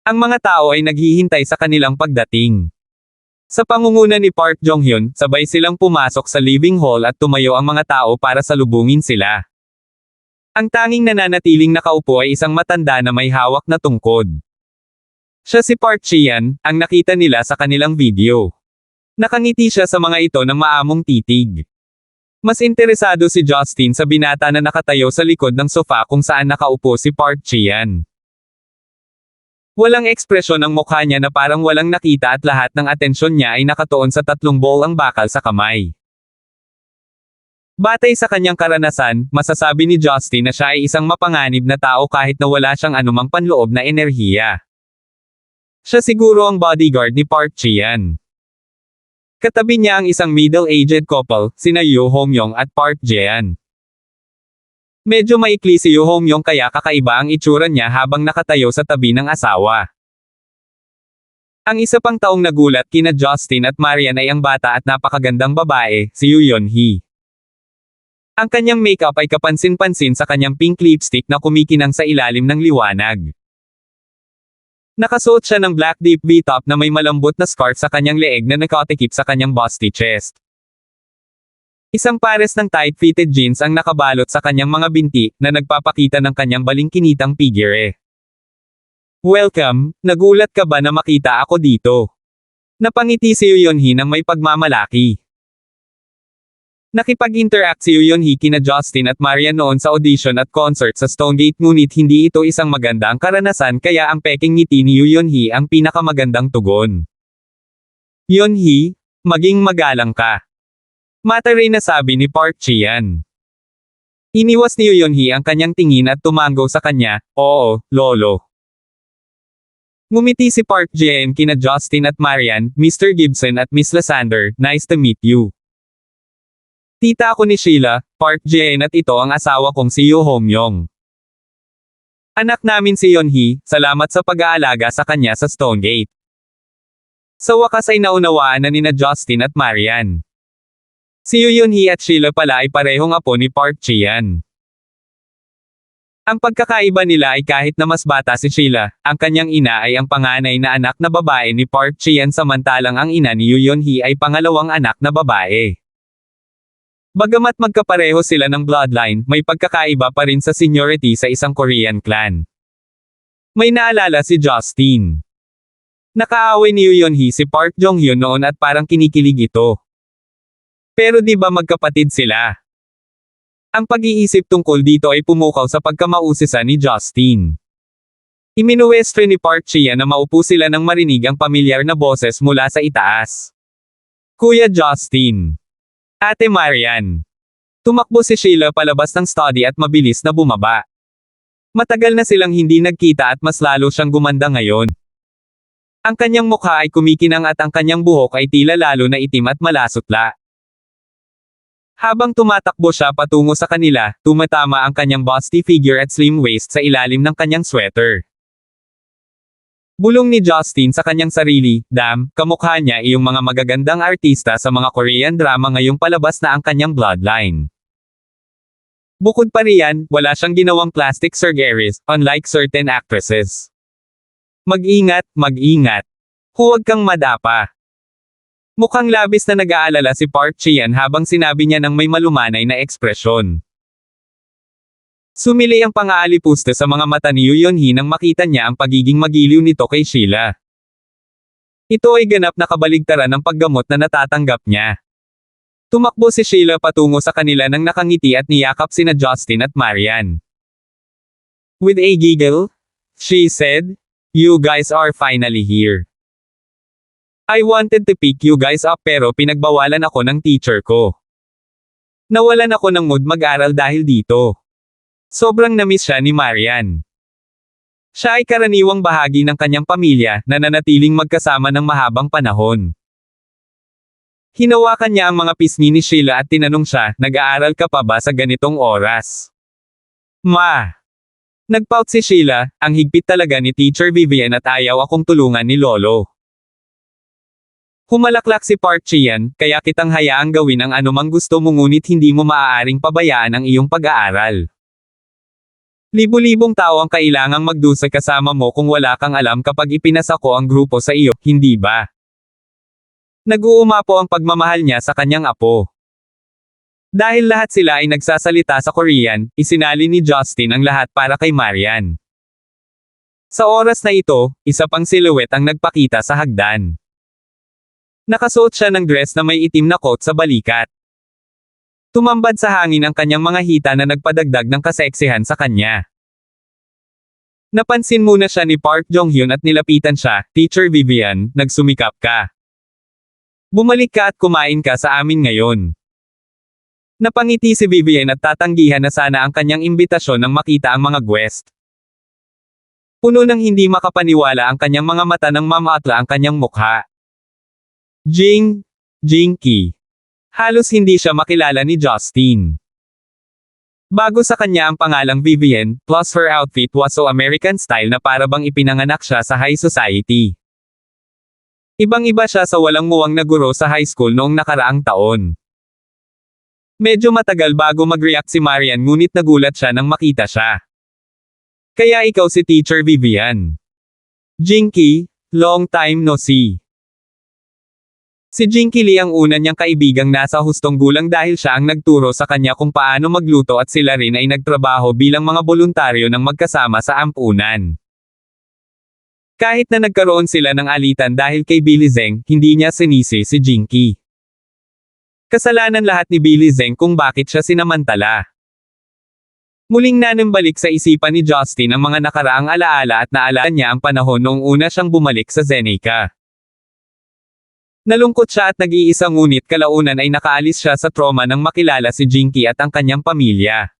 Ang mga tao ay naghihintay sa kanilang pagdating. Sa pangunguna ni Park Jong-hyun, sabay silang pumasok sa living hall at tumayo ang mga tao para salubungin sila. Ang tanging nananatiling nakaupo ay isang matanda na may hawak na tungkod. Siya si Park Chian, ang nakita nila sa kanilang video. Nakangiti siya sa mga ito ng maamong titig. Mas interesado si Justin sa binata na nakatayo sa likod ng sofa kung saan nakaupo si Park Chian. Walang ekspresyon ang mukha niya na parang walang nakita at lahat ng atensyon niya ay nakatuon sa 3 bowl ang bakal sa kamay. Batay sa kanyang karanasan, masasabi ni Justin na siya ay isang mapanganib na tao kahit na wala siyang anumang panloob na enerhiya. Siya siguro ang bodyguard ni Park Chian. Katabi niya ang isang middle-aged couple, sina Yoo Hong-yong at Park Jae-an. Medyo maikli si Yoo Hong-yong kaya kakaiba ang itsura niya habang nakatayo sa tabi ng asawa. Ang isa pang taong nagulat kina Justin at Marian ay ang bata at napakagandang babae, si Yoo Yeon-hee. Ang kanyang makeup ay kapansin-pansin sa kanyang pink lipstick na kumikinang sa ilalim ng liwanag. Nakasuot siya ng black deep V-top na may malambot na scarf sa kanyang leeg na nakatikip sa kanyang busty chest. Isang pares ng tight-fitted jeans ang nakabalot sa kanyang mga binti, na nagpapakita ng kanyang balingkinitang figure. Welcome, nagulat ka ba na makita ako dito? Napangiti si Yoo Yeon-hee nang may pagmamalaki. Nakipag-interact si Yoonhee kina Justin at Marian noon sa audition at concert sa Stonegate ngunit hindi ito isang magandang karanasan kaya ang peking ngiti ni Yoonhee ang pinakamagandang tugon. Yoonhee, maging magalang ka. Mataray na sabi ni Park Ji-yeon. Iniwas ni Yoonhee ang kanyang tingin at tumanggo sa kanya, oo, lolo. Ngumiti si Park Ji-yeon kina Justin at Marian, Mr. Gibson at Miss Lysander, nice to meet you. Tita ako ni Sheila, Park Ji-yeon at ito ang asawa kong si Yoo Hong-yong. Anak namin si Yoonhee, salamat sa pag-aalaga sa kanya sa Stonegate. Sa wakas ay naunawaan na nina Justin at Marian. Si Yoonhee at Sheila pala ay parehong apo ni Park Ji-yeon. Ang pagkakaiba nila ay kahit na mas bata si Sheila, ang kanyang ina ay ang panganay na anak na babae ni Park Ji-yeon samantalang ang ina ni Yoonhee ay pangalawang anak na babae. Bagamat magkapareho sila ng bloodline, may pagkakaiba pa rin sa seniority sa isang Korean clan. May naalala si Justin. Nakaaway ni Yoonhee si Park Jong-hyun noon at parang kinikilig ito. Pero di ba magkapatid sila? Ang pag-iisip tungkol dito ay pumukaw sa pagkamausisa ni Justin. Iminuwestre ni Park Ji-yeon na maupo sila nang marinig ang pamilyar na boses mula sa itaas. Kuya Justin. Ate Marian. Tumakbo si Sheila palabas ng study at mabilis na bumaba. Matagal na silang hindi nagkita at mas lalo siyang gumanda ngayon. Ang kanyang mukha ay kumikinang at ang kanyang buhok ay tila lalo na itim at malasutla. Habang tumatakbo siya patungo sa kanila, tumatama ang kanyang busty figure at slim waist sa ilalim ng kanyang sweater. Bulong ni Justin sa kanyang sarili, damn, kamukha niya iyong mga magagandang artista sa mga Korean drama ngayong palabas na ang kanyang bloodline. Bukod pa riyan, wala siyang ginawang plastic surgeries, unlike certain actresses. Mag-ingat, mag-ingat. Huwag kang madapa. Mukhang labis na nag-aalala si Park Ji-yeon habang sinabi niya ng may malumanay na ekspresyon. Sumili ang pang-aalipusta sa mga mata ni Yoonhee nang makita niya ang pagiging magiliw nito kay Sheila. Ito ay ganap na kabaligtaran ng paggamot na natatanggap niya. Tumakbo si Sheila patungo sa kanila nang nakangiti at niyakap sina Justin at Marian. With a giggle, she said, "You guys are finally here. I wanted to pick you guys up pero pinagbawalan ako ng teacher ko. Nawalan ako ng mood mag-aral dahil dito." Sobrang namiss siya ni Marian. Siya ay karaniwang bahagi ng kanyang pamilya na nanatiling magkasama ng mahabang panahon. Hinawakan niya ang mga pisngi ni Sheila at tinanong siya, nag-aaral ka pa ba sa ganitong oras? Ma! Nagpout si Sheila, ang higpit talaga ni Teacher Vivian at ayaw akong tulungan ni Lolo. Humalaklak si Park Ji-yeon, kaya kitang hayaang gawin ang anumang gusto mo ngunit hindi mo maaaring pabayaan ang iyong pag-aaral. Libo-libong tao ang kailangang magdusa kasama mo kung wala kang alam kapag ipinasa ko ang grupo sa iyo, hindi ba? Nag-uumapo ang pagmamahal niya sa kanyang apo. Dahil lahat sila ay nagsasalita sa Korean, isinali ni Justin ang lahat para kay Marian. Sa oras na ito, isa pang silhouette ang nagpakita sa hagdan. Nakasuot siya ng dress na may itim na coat sa balikat. Tumambad sa hangin ang kanyang mga hita na nagpadagdag ng kaseksihan sa kanya. Napansin muna siya ni Park Jong-hyun at nilapitan siya, Teacher Vivian, nagsumikap ka. Bumalik ka at kumain ka sa amin ngayon. Napangiti si Vivian at tatanggihan na sana ang kanyang imbitasyon nang makita ang mga guest. Puno ng hindi makapaniwala ang kanyang mga mata nang mamatla ang kanyang mukha. Jinky. Halos hindi siya makilala ni Justin. Bago sa kanya ang pangalang Vivian, plus her outfit was so American style na para bang ipinanganak siya sa high society. Ibang-iba siya sa walang muwang na guro sa high school noong nakaraang taon. Medyo matagal bago mag-react si Marian ngunit nagulat siya nang makita siya. Kaya ikaw si Teacher Vivian. Jinky, long time no see. Si Jinky Lee ang una niyang kaibigang nasa hustong gulang dahil siya ang nagturo sa kanya kung paano magluto at sila rin ay nagtrabaho bilang mga boluntaryo ng magkasama sa ampunan. Kahit na nagkaroon sila ng alitan dahil kay Billy Zeng, hindi niya sinisi si Jinky. Kasalanan lahat ni Billy Zheng kung bakit siya sinamantala. Muling nanambalik sa isipan ni Justin ang mga nakaraang alaala at naalala niya ang panahon noong una siyang bumalik sa Zeneca. Nalungkot siya at nag-iisa ngunit kalaunan ay nakaalis siya sa trauma nang makilala si Jinky at ang kanyang pamilya.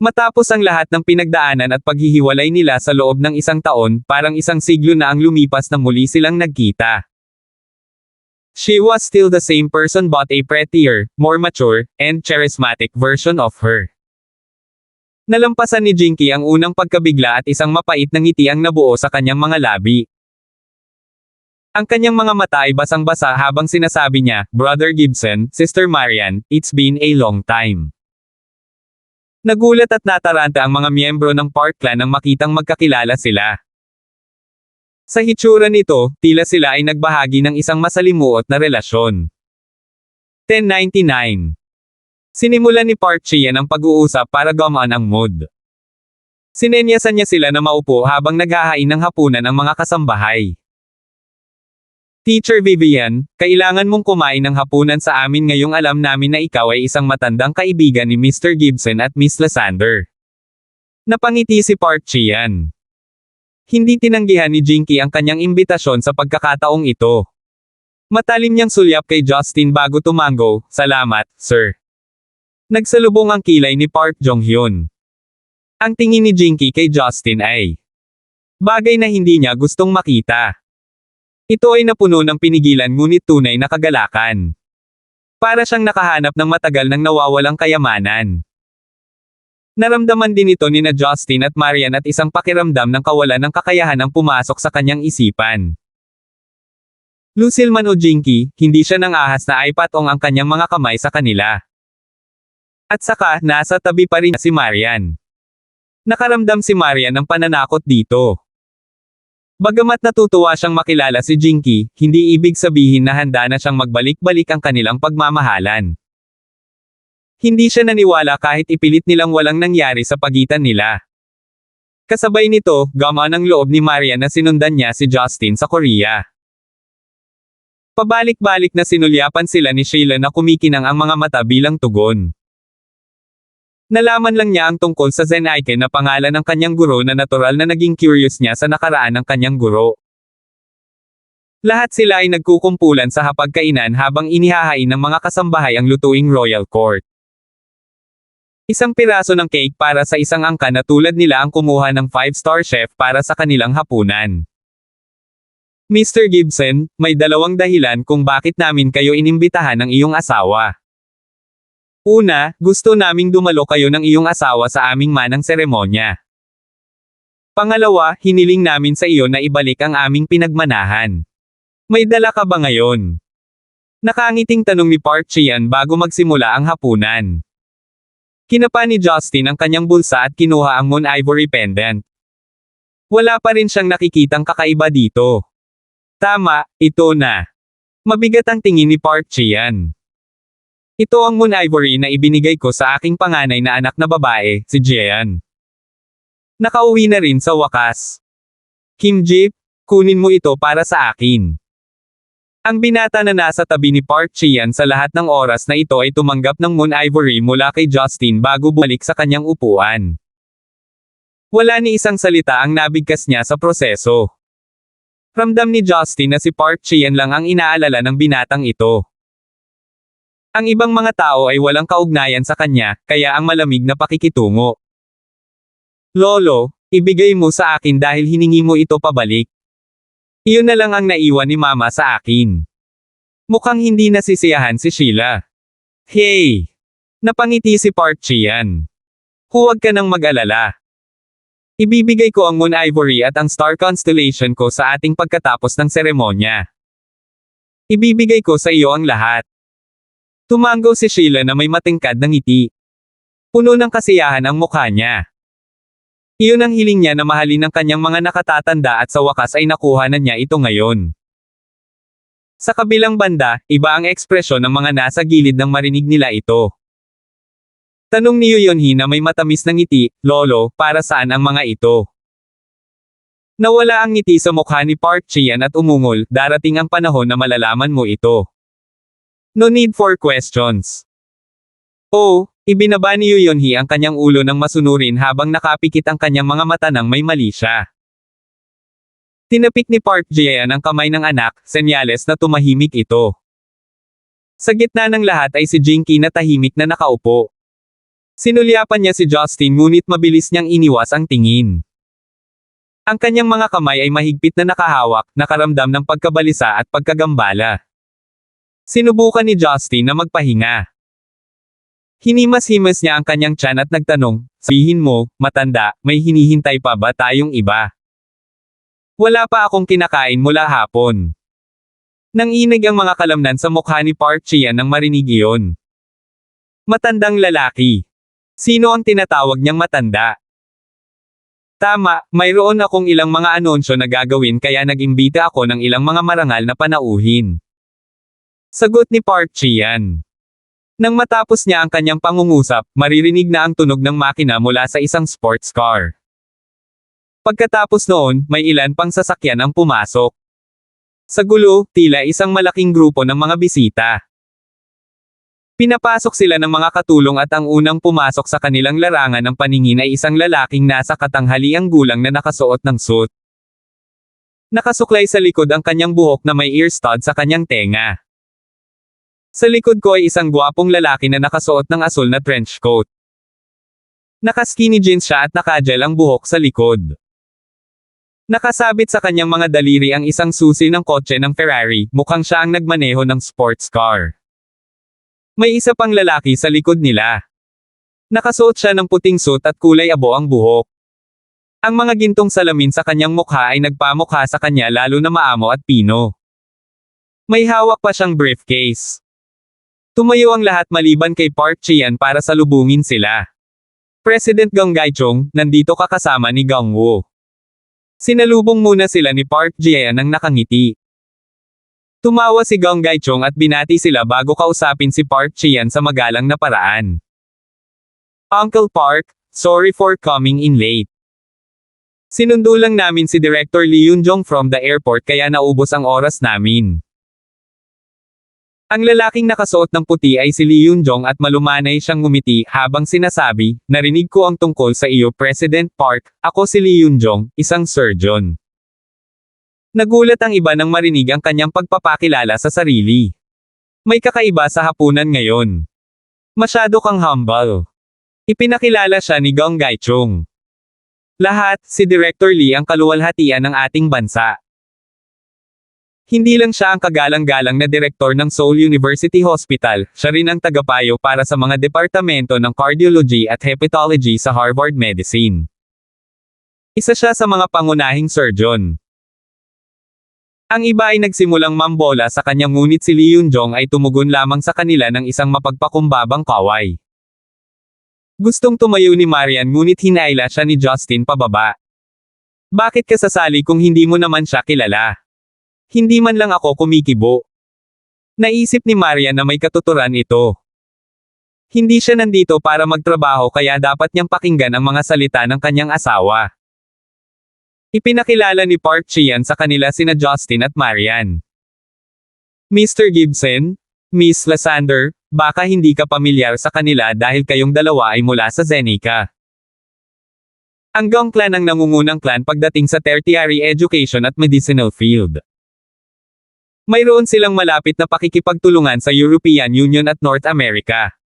Matapos ang lahat ng pinagdaanan at paghihiwalay nila sa loob ng isang taon, parang isang siglo na ang lumipas na muli silang nagkita. She was still the same person but a prettier, more mature, and charismatic version of her. Nalampasan ni Jinky ang unang pagkabigla at isang mapait na ngiti ang nabuo sa kanyang mga labi. Ang kanyang mga mata ay basang-basa habang sinasabi niya, "Brother Gibson, Sister Marian, it's been a long time." Nagulat at nataranta ang mga miyembro ng Park Clan nang makitang magkakilala sila. Sa hitsura nito, tila sila ay nagbahagi ng isang masalimuot na relasyon. 1099. Sinimulan ni Park Chian ang pag-uusap para gumaan ang mood. Sinenyasan niya sila na maupo habang naghahain ng hapunan ang mga kasambahay. "Teacher Vivian, kailangan mong kumain ng hapunan sa amin ngayong alam namin na ikaw ay isang matandang kaibigan ni Mr. Gibson at Miss Lysander." Napangiti si Park Chian. Hindi tinanggihan ni Jinky ang kanyang imbitasyon sa pagkakataong ito. Matalim niyang sulyap kay Justin bago tumango, "Salamat, sir." Nagsalubong ang kilay ni Park Jong-hyun. Ang tingin ni Jinky kay Justin ay bagay na hindi niya gustong makita. Ito ay napuno ng pinigilan ngunit tunay na kagalakan. Para siyang nakahanap ng matagal nang nawawalang kayamanan. Naramdaman din ito nina Justin at Marian at isang pakiramdam ng kawalan ng kakayahan ang pumasok sa kanyang isipan. Lucille man o Jinky, hindi siya nang ahas na ay patong ang kanyang mga kamay sa kanila. At saka, nasa tabi pa rin si Marian. Nakaramdam si Marian ng pananakot dito. Bagamat natutuwa siyang makilala si Jinky, hindi ibig sabihin na handa na siyang magbalik-balik ang kanilang pagmamahalan. Hindi siya naniwala kahit ipilit nilang walang nangyari sa pagitan nila. Kasabay nito, gumaan ang loob ni Marian na sinundan niya si Justin sa Korea. Pabalik-balik na sinulyapan sila ni Sheila na kumikinang ang mga mata bilang tugon. Nalaman lang niya ang tungkol sa Zen Icon na pangalan ng kanyang guro na natural na naging curious niya sa nakaraan ng kanyang guro. Lahat sila ay nagkukumpulan sa hapagkainan habang inihahain ng mga kasambahay ang lutuing royal court. Isang piraso ng cake para sa isang angka na tulad nila ang kumuha ng 5-star chef para sa kanilang hapunan. "Mr. Gibson, may dalawang dahilan kung bakit namin kayo inimbitahan ng iyong asawa. Una, gusto naming dumalo kayo ng iyong asawa sa aming manang seremonya. Pangalawa, hiniling namin sa iyo na ibalik ang aming pinagmanahan. May dala ka ba ngayon?" Nakangiting tanong ni Park Chian bago magsimula ang hapunan. Kinapa ni Justin ang kanyang bulsa at kinuha ang Moon Ivory pendant. Wala pa rin siyang nakikitang kakaiba dito. "Tama, ito na." Mabigat ang tingin ni Park Chian. "Ito ang Moon Ivory na ibinigay ko sa aking panganay na anak na babae, si Jeon. Nakauwi na rin sa wakas. Kim Jip, kunin mo ito para sa akin." Ang binata na nasa tabi ni Park Chian sa lahat ng oras na ito ay tumanggap ng Moon Ivory mula kay Justin bago bumalik sa kanyang upuan. Wala ni isang salita ang nabigkas niya sa proseso. Ramdam ni Justin na si Park Chian lang ang inaalala ng binatang ito. Ang ibang mga tao ay walang kaugnayan sa kanya, kaya ang malamig na pakikitungo. "Lolo, ibigay mo sa akin dahil hiningi mo ito pabalik. Iyon na lang ang naiwan ni Mama sa akin." Mukhang hindi nasisiyahan si Sheila. "Hey!" Napangiti si Park Chian. "Huwag ka nang mag-alala. Ibibigay ko ang Moon Ivory at ang Star Constellation ko sa ating pagkatapos ng seremonya. Ibibigay ko sa iyo ang lahat." Tumango si Sheila na may matingkad na ngiti. Puno ng kasiyahan ang mukha niya. Iyon ang hiling niya na mahalin ng kanyang mga nakatatanda at sa wakas ay nakuha na niya ito ngayon. Sa kabilang banda, iba ang ekspresyon ng mga nasa gilid nang marinig nila ito. Tanong ni Yoonhee na may matamis na ngiti, "Lolo, para saan ang mga ito?" Nawala ang ngiti sa mukha ni Park Chian at umungol, "Darating ang panahon na malalaman mo ito." No need for questions. Oh, ibinaba ni Yoonhee ang kanyang ulo ng masunurin habang nakapikit ang kanyang mga mata nang may mali siya. Tinapik ni Park Jae-an ang kamay ng anak, senyales na tumahimik ito. Sa gitna ng lahat ay si Jinky na tahimik na nakaupo. Sinulyapan niya si Justin ngunit mabilis niyang iniwas ang tingin. Ang kanyang mga kamay ay mahigpit na nakahawak, nakaramdam ng pagkabalisa at pagkagambala. Sinubukan ni Justin na magpahinga. Hinimas-himas niya ang kanyang tiyan at nagtanong, "Sabihin mo, matanda, may hinihintay pa ba tayong iba? Wala pa akong kinakain mula hapon." Nanginig ang mga kalamnan sa mukha ni Park Ji-an nang marinig iyon. Matandang lalaki. Sino ang tinatawag niyang matanda? Tama, mayroon akong ilang mga anunsyo na gagawin kaya nag-imbita ako ng ilang mga marangal na panauhin. Sagot ni Park Ji-an. Nang matapos niya ang kanyang pangungusap, maririnig na ang tunog ng makina mula sa isang sports car. Pagkatapos noon, may ilan pang sasakyan ang pumasok. Sa gulo, tila isang malaking grupo ng mga bisita. Pinapasok sila ng mga katulong at ang unang pumasok sa kanilang larangan ng paningin ay isang lalaking nasa katanghaliang gulang na nakasuot ng suit. Nakasuklay sa likod ang kanyang buhok na may ear stud sa kanyang tenga. Sa likod ko ay isang gwapong lalaki na nakasuot ng asul na trench coat. Naka-skinny jeans siya at nakagel ang buhok sa likod. Nakasabit sa kanyang mga daliri ang isang susi ng kotse ng Ferrari, mukhang siya ang nagmaneho ng sports car. May isa pang lalaki sa likod nila. Nakasuot siya ng puting suit at kulay abo ang buhok. Ang mga gintong salamin sa kanyang mukha ay nagpamukha sa kanya lalo na maamo at pino. May hawak pa siyang briefcase. Tumayo ang lahat maliban kay Park Ji-an para salubungin sila. President Gang Gae-chung, nandito ka kasama ni Gang Woo. Sinalubong muna sila ni Park Ji-an nang nakangiti. Tumawa si Gang Gae-chung at binati sila bago kausapin si Park Ji-an sa magalang na paraan. Uncle Park, sorry for coming in late. Sinundo lang namin si Director Lee Yoon-jong from the airport kaya naubos ang oras namin. Ang lalaking nakasuot ng puti ay si Lee Yoon-jong at malumanay siyang ngumiti habang sinasabi, "Narinig ko ang tungkol sa iyo President Park, ako si Lee Yoon-jong, isang surgeon." Nagulat ang iba nang marinig ang kanyang pagpapakilala sa sarili. May kakaiba sa hapunan ngayon. Masyado kang humble. Ipinakilala siya ni Gang Gae-chung. Lahat, si Director Lee ang kaluwalhatian ng ating bansa. Hindi lang siya ang kagalang-galang na direktor ng Seoul University Hospital, siya rin ang tagapayo para sa mga departamento ng cardiology at hepatology sa Harvard Medicine. Isa siya sa mga pangunahing surgeon. Ang iba ay nagsimulang mambola sa kanya ngunit si Lee Yoon-jong ay tumugon lamang sa kanila ng isang mapagpakumbabang kaway. Gustong tumayo ni Marian ngunit hinaila siya ni Justin pababa. Bakit ka sasali kung hindi mo naman siya kilala? Hindi man lang ako kumikibo. Naisip ni Marian na may katuturan ito. Hindi siya nandito para magtrabaho kaya dapat niyang pakinggan ang mga salita ng kanyang asawa. Ipinakilala ni Park Ji-an sa kanila sina Justin at Marian. Mr. Gibson, Miss Lysander, baka hindi ka pamilyar sa kanila dahil kayong dalawa ay mula sa Zenica. Ang Gang clan ang nangungunang clan pagdating sa tertiary education at medicinal field. Mayroon silang malapit na pakikipagtulungan sa European Union at North America.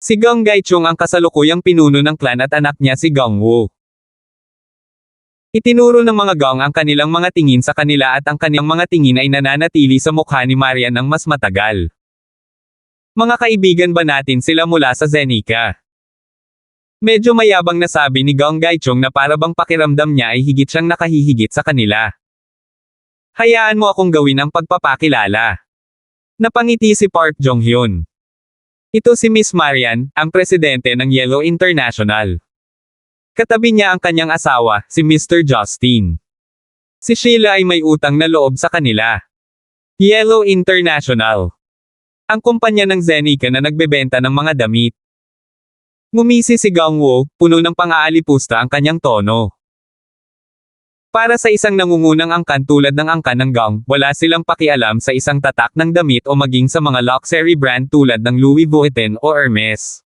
Si Gang Gae-chung ang kasalukuyang pinuno ng clan at anak niya si Gang Woo. Itinuro ng mga Gang ang kanilang mga tingin sa kanila at ang kanilang mga tingin ay nananatili sa mukha ni Marian ng mas matagal. Mga kaibigan ba natin sila mula sa Zenica? Medyo mayabang na sabi ni Gang Gae-chung na para bang pakiramdam niya ay higit siyang nakahihigit sa kanila. Hayaan mo akong gawin ang pagpapakilala. Napangiti si Park Jong-hyun. Ito si Miss Marian, ang presidente ng Yellow International. Katabi niya ang kanyang asawa, si Mr. Justin. Si Sheila ay may utang na loob sa kanila. Yellow International. Ang kumpanya ng Zenica na nagbebenta ng mga damit. Ngumisi si Gang Woo, puno ng pang-aalipusta ang kanyang tono. Para sa isang nangungunang angkan tulad ng angkan ng Gang, wala silang pakialam sa isang tatak ng damit o maging sa mga luxury brand tulad ng Louis Vuitton o Hermes.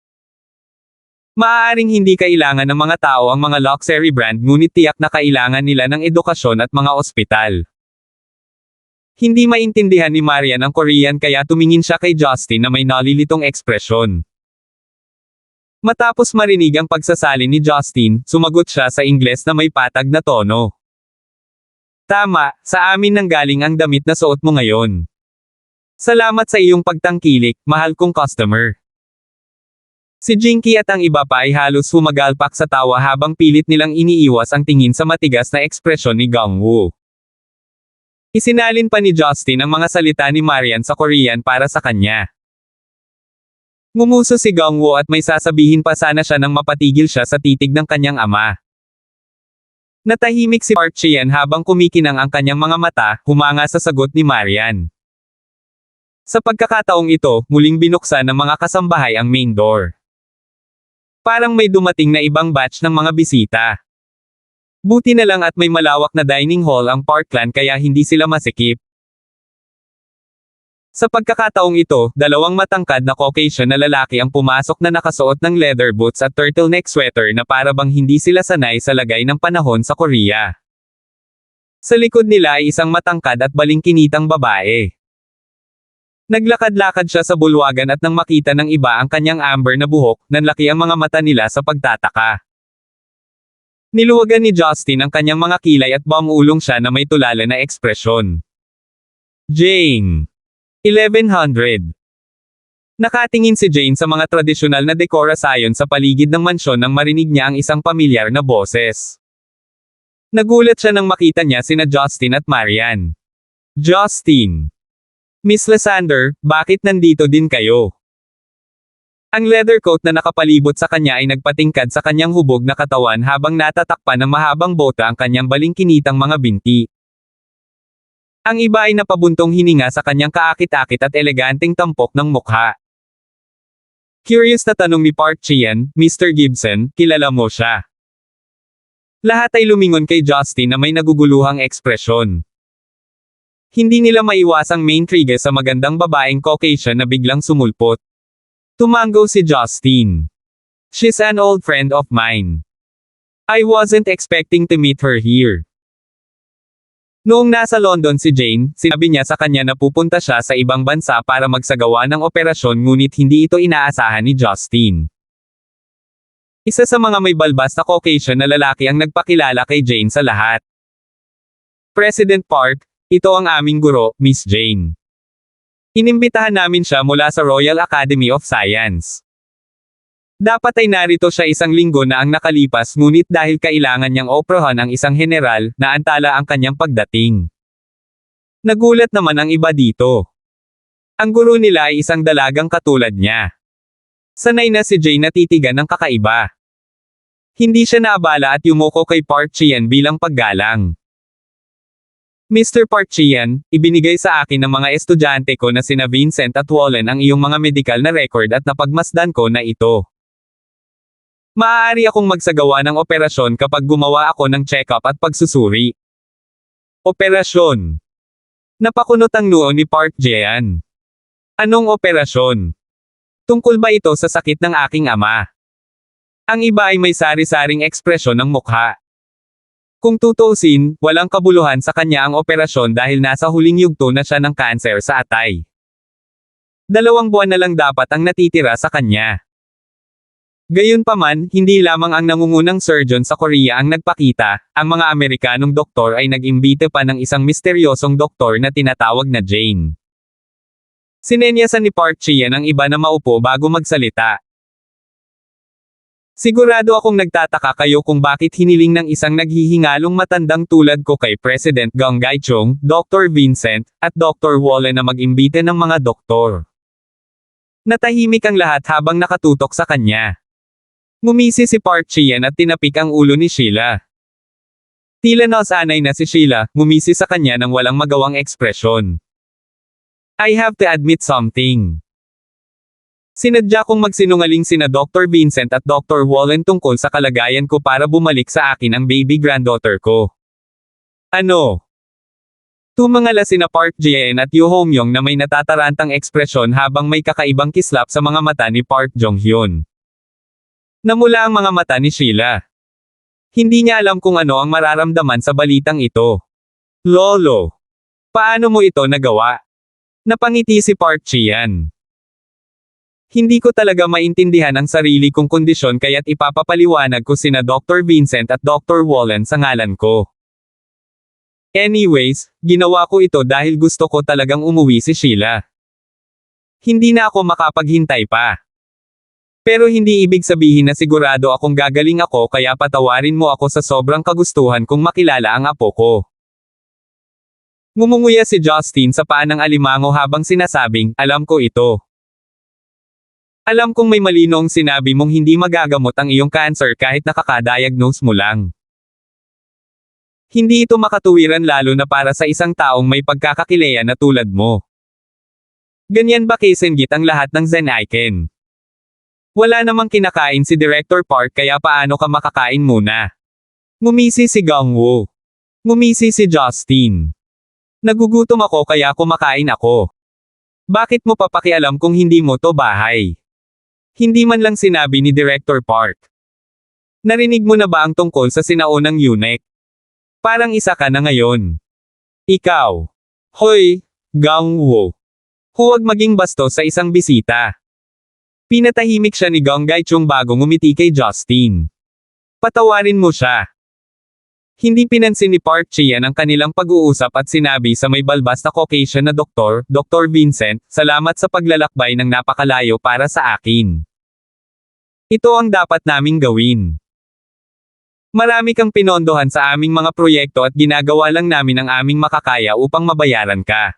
Maaaring hindi kailangan ng mga tao ang mga luxury brand ngunit tiyak na kailangan nila ng edukasyon at mga ospital. Hindi maintindihan ni Marian ang Korean kaya tumingin siya kay Justin na may nalilitong ekspresyon. Matapos marinig ang pagsasalin ni Justin, sumagot siya sa Ingles na may patag na tono. Tama, sa amin nanggaling ang damit na suot mo ngayon. Salamat sa iyong pagtangkilik, mahal kong customer. Si Jinky at ang iba pa ay halos humagalpak sa tawa habang pilit nilang iniiwas ang tingin sa matigas na ekspresyon ni Gangwoo. Isinalin pa ni Justin ang mga salita ni Marian sa Korean para sa kanya. Ngumuso si Gangwoo at may sasabihin pa sana siya nang mapatigil siya sa titig ng kanyang ama. Natahimik si Park Ji-yeon habang kumikinang ang kanyang mga mata, humanga sa sagot ni Marian. Sa pagkakataong ito, muling binuksan ng mga kasambahay ang main door. Parang may dumating na ibang batch ng mga bisita. Buti na lang at may malawak na dining hall ang Parkland kaya hindi sila masikip. Sa pagkakataong ito, dalawang matangkad na Caucasian na lalaki ang pumasok na nakasuot ng leather boots at turtleneck sweater na para bang hindi sila sanay sa lagay ng panahon sa Korea. Sa likod nila ay isang matangkad at balingkinitang babae. Naglakad-lakad siya sa bulwagan at nang makita ng iba ang kanyang amber na buhok, nanlaki ang mga mata nila sa pagtataka. Niluwagan ni Justin ang kanyang mga kilay at bumulong siya na may tulala na ekspresyon. Jane. 1100. Nakatingin si Jane sa mga tradisyonal na dekorasayon sa paligid ng mansyon nang marinig niya ang isang pamilyar na boses. Nagulat siya nang makita niya sina Justin at Marian. Justin. Miss Lysander, bakit nandito din kayo? Ang leather coat na nakapalibot sa kanya ay nagpatingkad sa kanyang hubog na katawan habang natatakpan ng mahabang bota ang kanyang balingkinitang mga binti. Ang iba ay napabuntong hininga sa kanyang kaakit-akit at eleganteng tampok ng mukha. Curious na tanong ni Park Ji-yeon, Mr. Gibson, kilala mo siya? Lahat ay lumingon kay Justin na may naguguluhang ekspresyon. Hindi nila maiwasang maintrigue sa magandang babaeng Caucasian na biglang sumulpot. Tumango si Justin. She's an old friend of mine. I wasn't expecting to meet her here. Noong nasa London si Jane, sinabi niya sa kanya na pupunta siya sa ibang bansa para magsagawa ng operasyon ngunit hindi ito inaasahan ni Justin. Isa sa mga may balbas na Caucasian na lalaki ang nagpakilala kay Jane sa lahat. President Park, ito ang aming guro, Miss Jane. Inimbitahan namin siya mula sa Royal Academy of Science. Dapat ay narito siya isang linggo na ang nakalipas ngunit dahil kailangan niyang operahan ang isang general, naantala ang kanyang pagdating. Nagulat naman ang iba dito. Ang guro nila ay isang dalagang katulad niya. Sanay na si Jane na titigan ng kakaiba. Hindi siya naabala at yumuko kay Park Ji-yeon bilang paggalang. Mr. Park Ji-yeon, ibinigay sa akin ng mga estudyante ko na sina Vincent at Wallen ang iyong mga medical na record at napagmasdan ko na ito. Maaari akong magsagawa ng operasyon kapag gumawa ako ng check-up at pagsusuri. Operasyon. Napakunot ang noo ni Park Ji-yeon. Anong operasyon? Tungkol ba ito sa sakit ng aking ama? Ang iba ay may sari-saring ekspresyon ng mukha. Kung tutuusin, walang kabuluhan sa kanya ang operasyon dahil nasa huling yugto na siya ng kanser sa atay. 2 buwan na lang dapat ang natitira sa kanya. Gayunpaman, hindi lamang ang nangungunang surgeon sa Korea ang nagpakita, ang mga Amerikanong doktor ay nag-imbite pa ng isang misteryosong doktor na tinatawag na Jane. Sinenyasan ni Park Ji-yeon ang iba na maupo bago magsalita. Sigurado akong nagtataka kayo kung bakit hiniling ng isang naghihingalong matandang tulad ko kay President Gang Gae-chung, Dr. Vincent, at Dr. Wallen na mag-imbite ng mga doktor. Natahimik ang lahat habang nakatutok sa kanya. Ngumisi si Park Ji-yeon at tinapik ang ulo ni Sheila. Tila nasanay na si Sheila, ngumisi sa kanya nang walang magawang ekspresyon. I have to admit something. Sinadya kong magsinungaling sina Dr. Vincent at Dr. Wallen tungkol sa kalagayan ko para bumalik sa akin ang baby granddaughter ko. Ano? Tumangala sina Park Jae-in at Yoo Ho-myung na may natatarantang ekspresyon habang may kakaibang kislap sa mga mata ni Park Jong-hyun. Namula ang mga mata ni Sheila. Hindi niya alam kung ano ang mararamdaman sa balitang ito. Lolo. Paano mo ito nagawa? Napangiti si Park Ji-an. Hindi ko talaga maintindihan ang sarili kong kondisyon kaya't ipapapaliwanag ko sina Dr. Vincent at Dr. Wallen sa ngalan ko. Anyways, ginawa ko ito dahil gusto ko talagang umuwi si Sheila. Hindi na ako makapaghintay pa. Pero hindi ibig sabihin na sigurado akong gagaling ako kaya patawarin mo ako sa sobrang kagustuhan kong makilala ang apo ko. Ngumunguya si Justin sa paa ng alimango habang sinasabing, alam ko ito. Alam kong may malinong sinabi mong hindi magagamot ang iyong cancer kahit nakakadiagnose mo lang. Hindi ito makatuwiran lalo na para sa isang taong may pagkakakilean na tulad mo. Ganyan ba kisenggit ang lahat ng Zen Icon? Wala namang kinakain si Director Park kaya paano ka makakain muna? Ngumisi si Gangwoo. Ngumisi si Justin. Nagugutom ako kaya kumakain ako. Bakit mo papakialam kung hindi mo to bahay? Hindi man lang sinabi ni Director Park. Narinig mo na ba ang tungkol sa sinaunang eunuch? Parang isa ka na ngayon. Ikaw. Hoy, Gangwoo. Huwag maging bastos sa isang bisita. Pinatahimik siya ni Gong Gai-chung bago ngumiti kay Justin. Patawarin mo siya. Hindi pinansin ni Park Ji-an ang kanilang pag-uusap at sinabi sa may balbas na Caucasian na doktor, Dr. Vincent, salamat sa paglalakbay ng napakalayo para sa akin. Ito ang dapat naming gawin. Marami kang pinondohan sa aming mga proyekto at ginagawa lang namin ang aming makakaya upang mabayaran ka.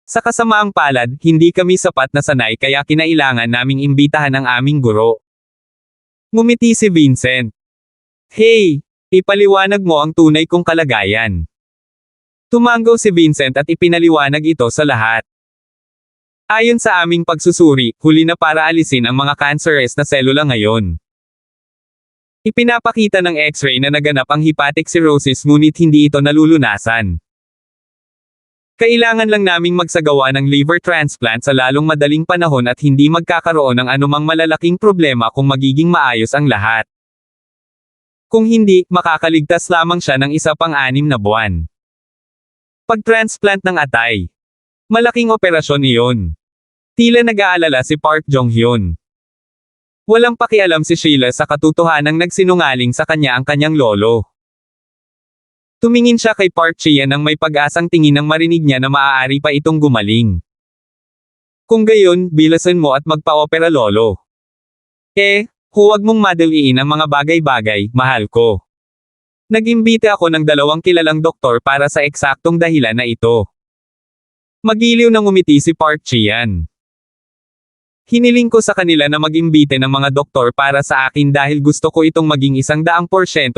Sa kasamaang palad, hindi kami sapat na sanay kaya kinailangan naming imbitahan ang aming guro. Ngumiti si Vincent. Hey, ipaliwanag mo ang tunay kong kalagayan. Tumango si Vincent at ipinaliwanag ito sa lahat. Ayon sa aming pagsusuri, huli na para alisin ang mga cancerous na selula ngayon. Ipinapakita ng X-ray na naganap ang hepatic cirrhosis ngunit hindi ito nalulunasan. Kailangan lang naming magsagawa ng liver transplant sa lalong madaling panahon at hindi magkakaroon ng anumang malalaking problema kung magiging maayos ang lahat. Kung hindi, makakaligtas lamang siya ng isa pang 6 na buwan. Pag-transplant ng atay. Malaking operasyon iyon. Tila nag-aalala si Park Jong-hyun. Walang pakialam si Sheila sa katotohanang nagsinungaling sa kanya ang kanyang lolo. Tumingin siya kay Park Ji-an nang may pag-asang tingin nang marinig niya na maaari pa itong gumaling. Kung gayon, bilasan mo at magpa-opera lolo. Huwag mong madaliin ang mga bagay-bagay, mahal ko. Nag-imbita ako ng 2 kilalang doktor para sa eksaktong dahilan na ito. Magiliw nang umiti si Park Ji-an. Hiniling ko sa kanila na mag-imbite ng mga doktor para sa akin dahil gusto ko itong maging 100%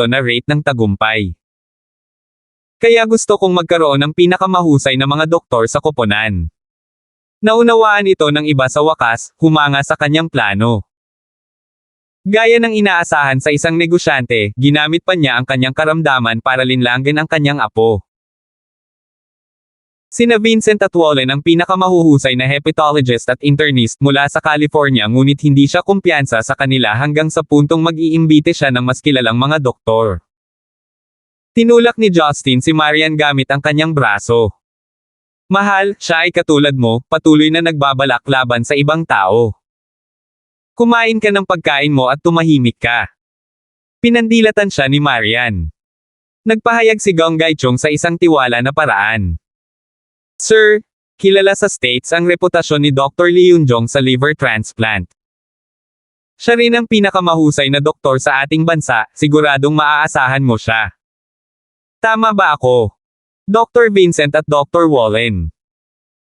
na rate ng tagumpay. Kaya gusto kong magkaroon ng pinakamahusay na mga doktor sa koponan. Naunawaan ito ng iba sa wakas, humanga sa kanyang plano. Gaya ng inaasahan sa isang negosyante, ginamit pa niya ang kanyang karamdaman para linlangin ang kanyang apo. Sina Vincent at Wallen ang pinakamahuhusay na hepatologist at internist mula sa California ngunit hindi siya kumpiyansa sa kanila hanggang sa puntong mag-iimbite siya ng mas kilalang mga doktor. Tinulak ni Justin si Marian gamit ang kanyang braso. Mahal, siya ay katulad mo, patuloy na nagbabalak laban sa ibang tao. Kumain ka ng pagkain mo at tumahimik ka. Pinandilatan siya ni Marian. Nagpahayag si Gong Gai-chung sa isang tiwala na paraan. Sir, kilala sa States ang reputasyon ni Dr. Lee Yun-jong sa liver transplant. Siya rin ang pinakamahusay na doktor sa ating bansa, siguradong maaasahan mo siya. Tama ba ako? Dr. Vincent at Dr. Wallen.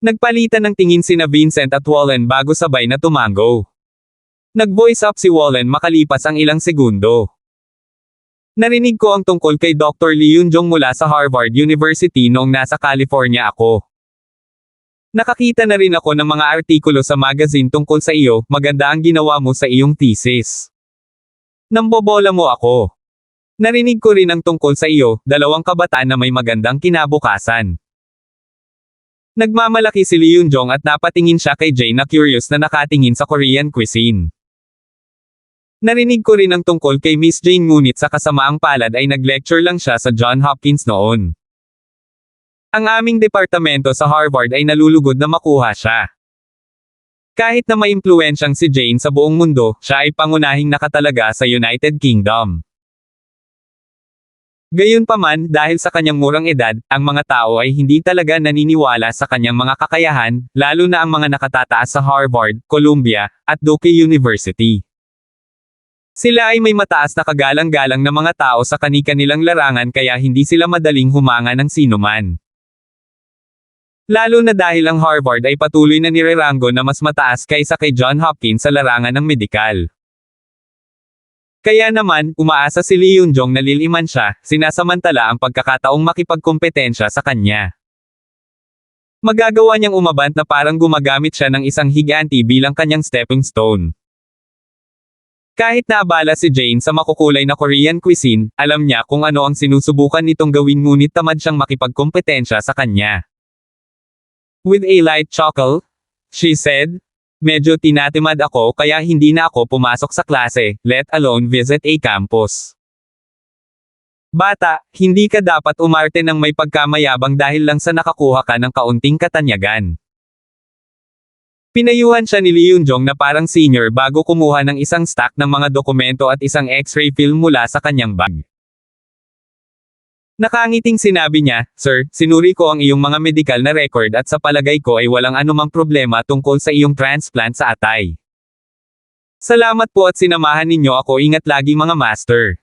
Nagpalitan ng tingin sina Vincent at Wallen bago sabay na tumango. Nag-voice up si Wallen makalipas ang ilang segundo. Narinig ko ang tungkol kay Dr. Lee Yun-jong mula sa Harvard University noong nasa California ako. Nakakita na rin ako ng mga artikulo sa magazine tungkol sa iyo, maganda ang ginawa mo sa iyong thesis. Nambobola mo ako. Narinig ko rin ang tungkol sa iyo, dalawang kabataan na may magandang kinabukasan. Nagmamalaki si Lee Yun-jong at napatingin siya kay Jay na curious na nakatingin sa Korean cuisine. Narinig ko rin ang tungkol kay Miss Jane ngunit sa kasamaang palad ay nag-lecture lang siya sa Johns Hopkins noon. Ang aming departamento sa Harvard ay nalulugod na makuha siya. Kahit na may impluwensyang si Jane sa buong mundo, siya ay pangunahing nakatalaga sa United Kingdom. Gayunpaman, dahil sa kanyang murang edad, ang mga tao ay hindi talaga naniniwala sa kanyang mga kakayahan, lalo na ang mga nakatataas sa Harvard, Columbia, at Duke University. Sila ay may mataas na kagalang-galang na mga tao sa kani-kanilang larangan kaya hindi sila madaling humanga ng sinuman. Lalo na dahil ang Harvard ay patuloy na nireranggo na mas mataas kaysa kay Johns Hopkins sa larangan ng medikal. Kaya naman, umaasa si Lee Yun-jong na liliman siya, sinasamantala ang pagkakataong makipagkompetensya sa kanya. Magagawa niyang umabant na parang gumagamit siya ng isang higanti bilang kanyang stepping stone. Kahit naabala si Jane sa makukulay na Korean cuisine, alam niya kung ano ang sinusubukan nitong gawin ngunit tamad siyang makipagkompetensya sa kanya. With a light chuckle, she said, "Medyo tinatimad ako kaya hindi na ako pumasok sa klase, let alone visit a campus." Bata, hindi ka dapat umarte ng may pagkamayabang dahil lang sa nakakuha ka ng kaunting katanyagan. Pinayuhan siya ni Lee Yun-jong na parang senior bago kumuha ng isang stack ng mga dokumento at isang x-ray film mula sa kanyang bag. Nakangiting sinabi niya, "Sir, sinuri ko ang iyong mga medikal na record at sa palagay ko ay walang anumang problema tungkol sa iyong transplant sa atay. Salamat po at sinamahan ninyo ako, ingat lagi mga master."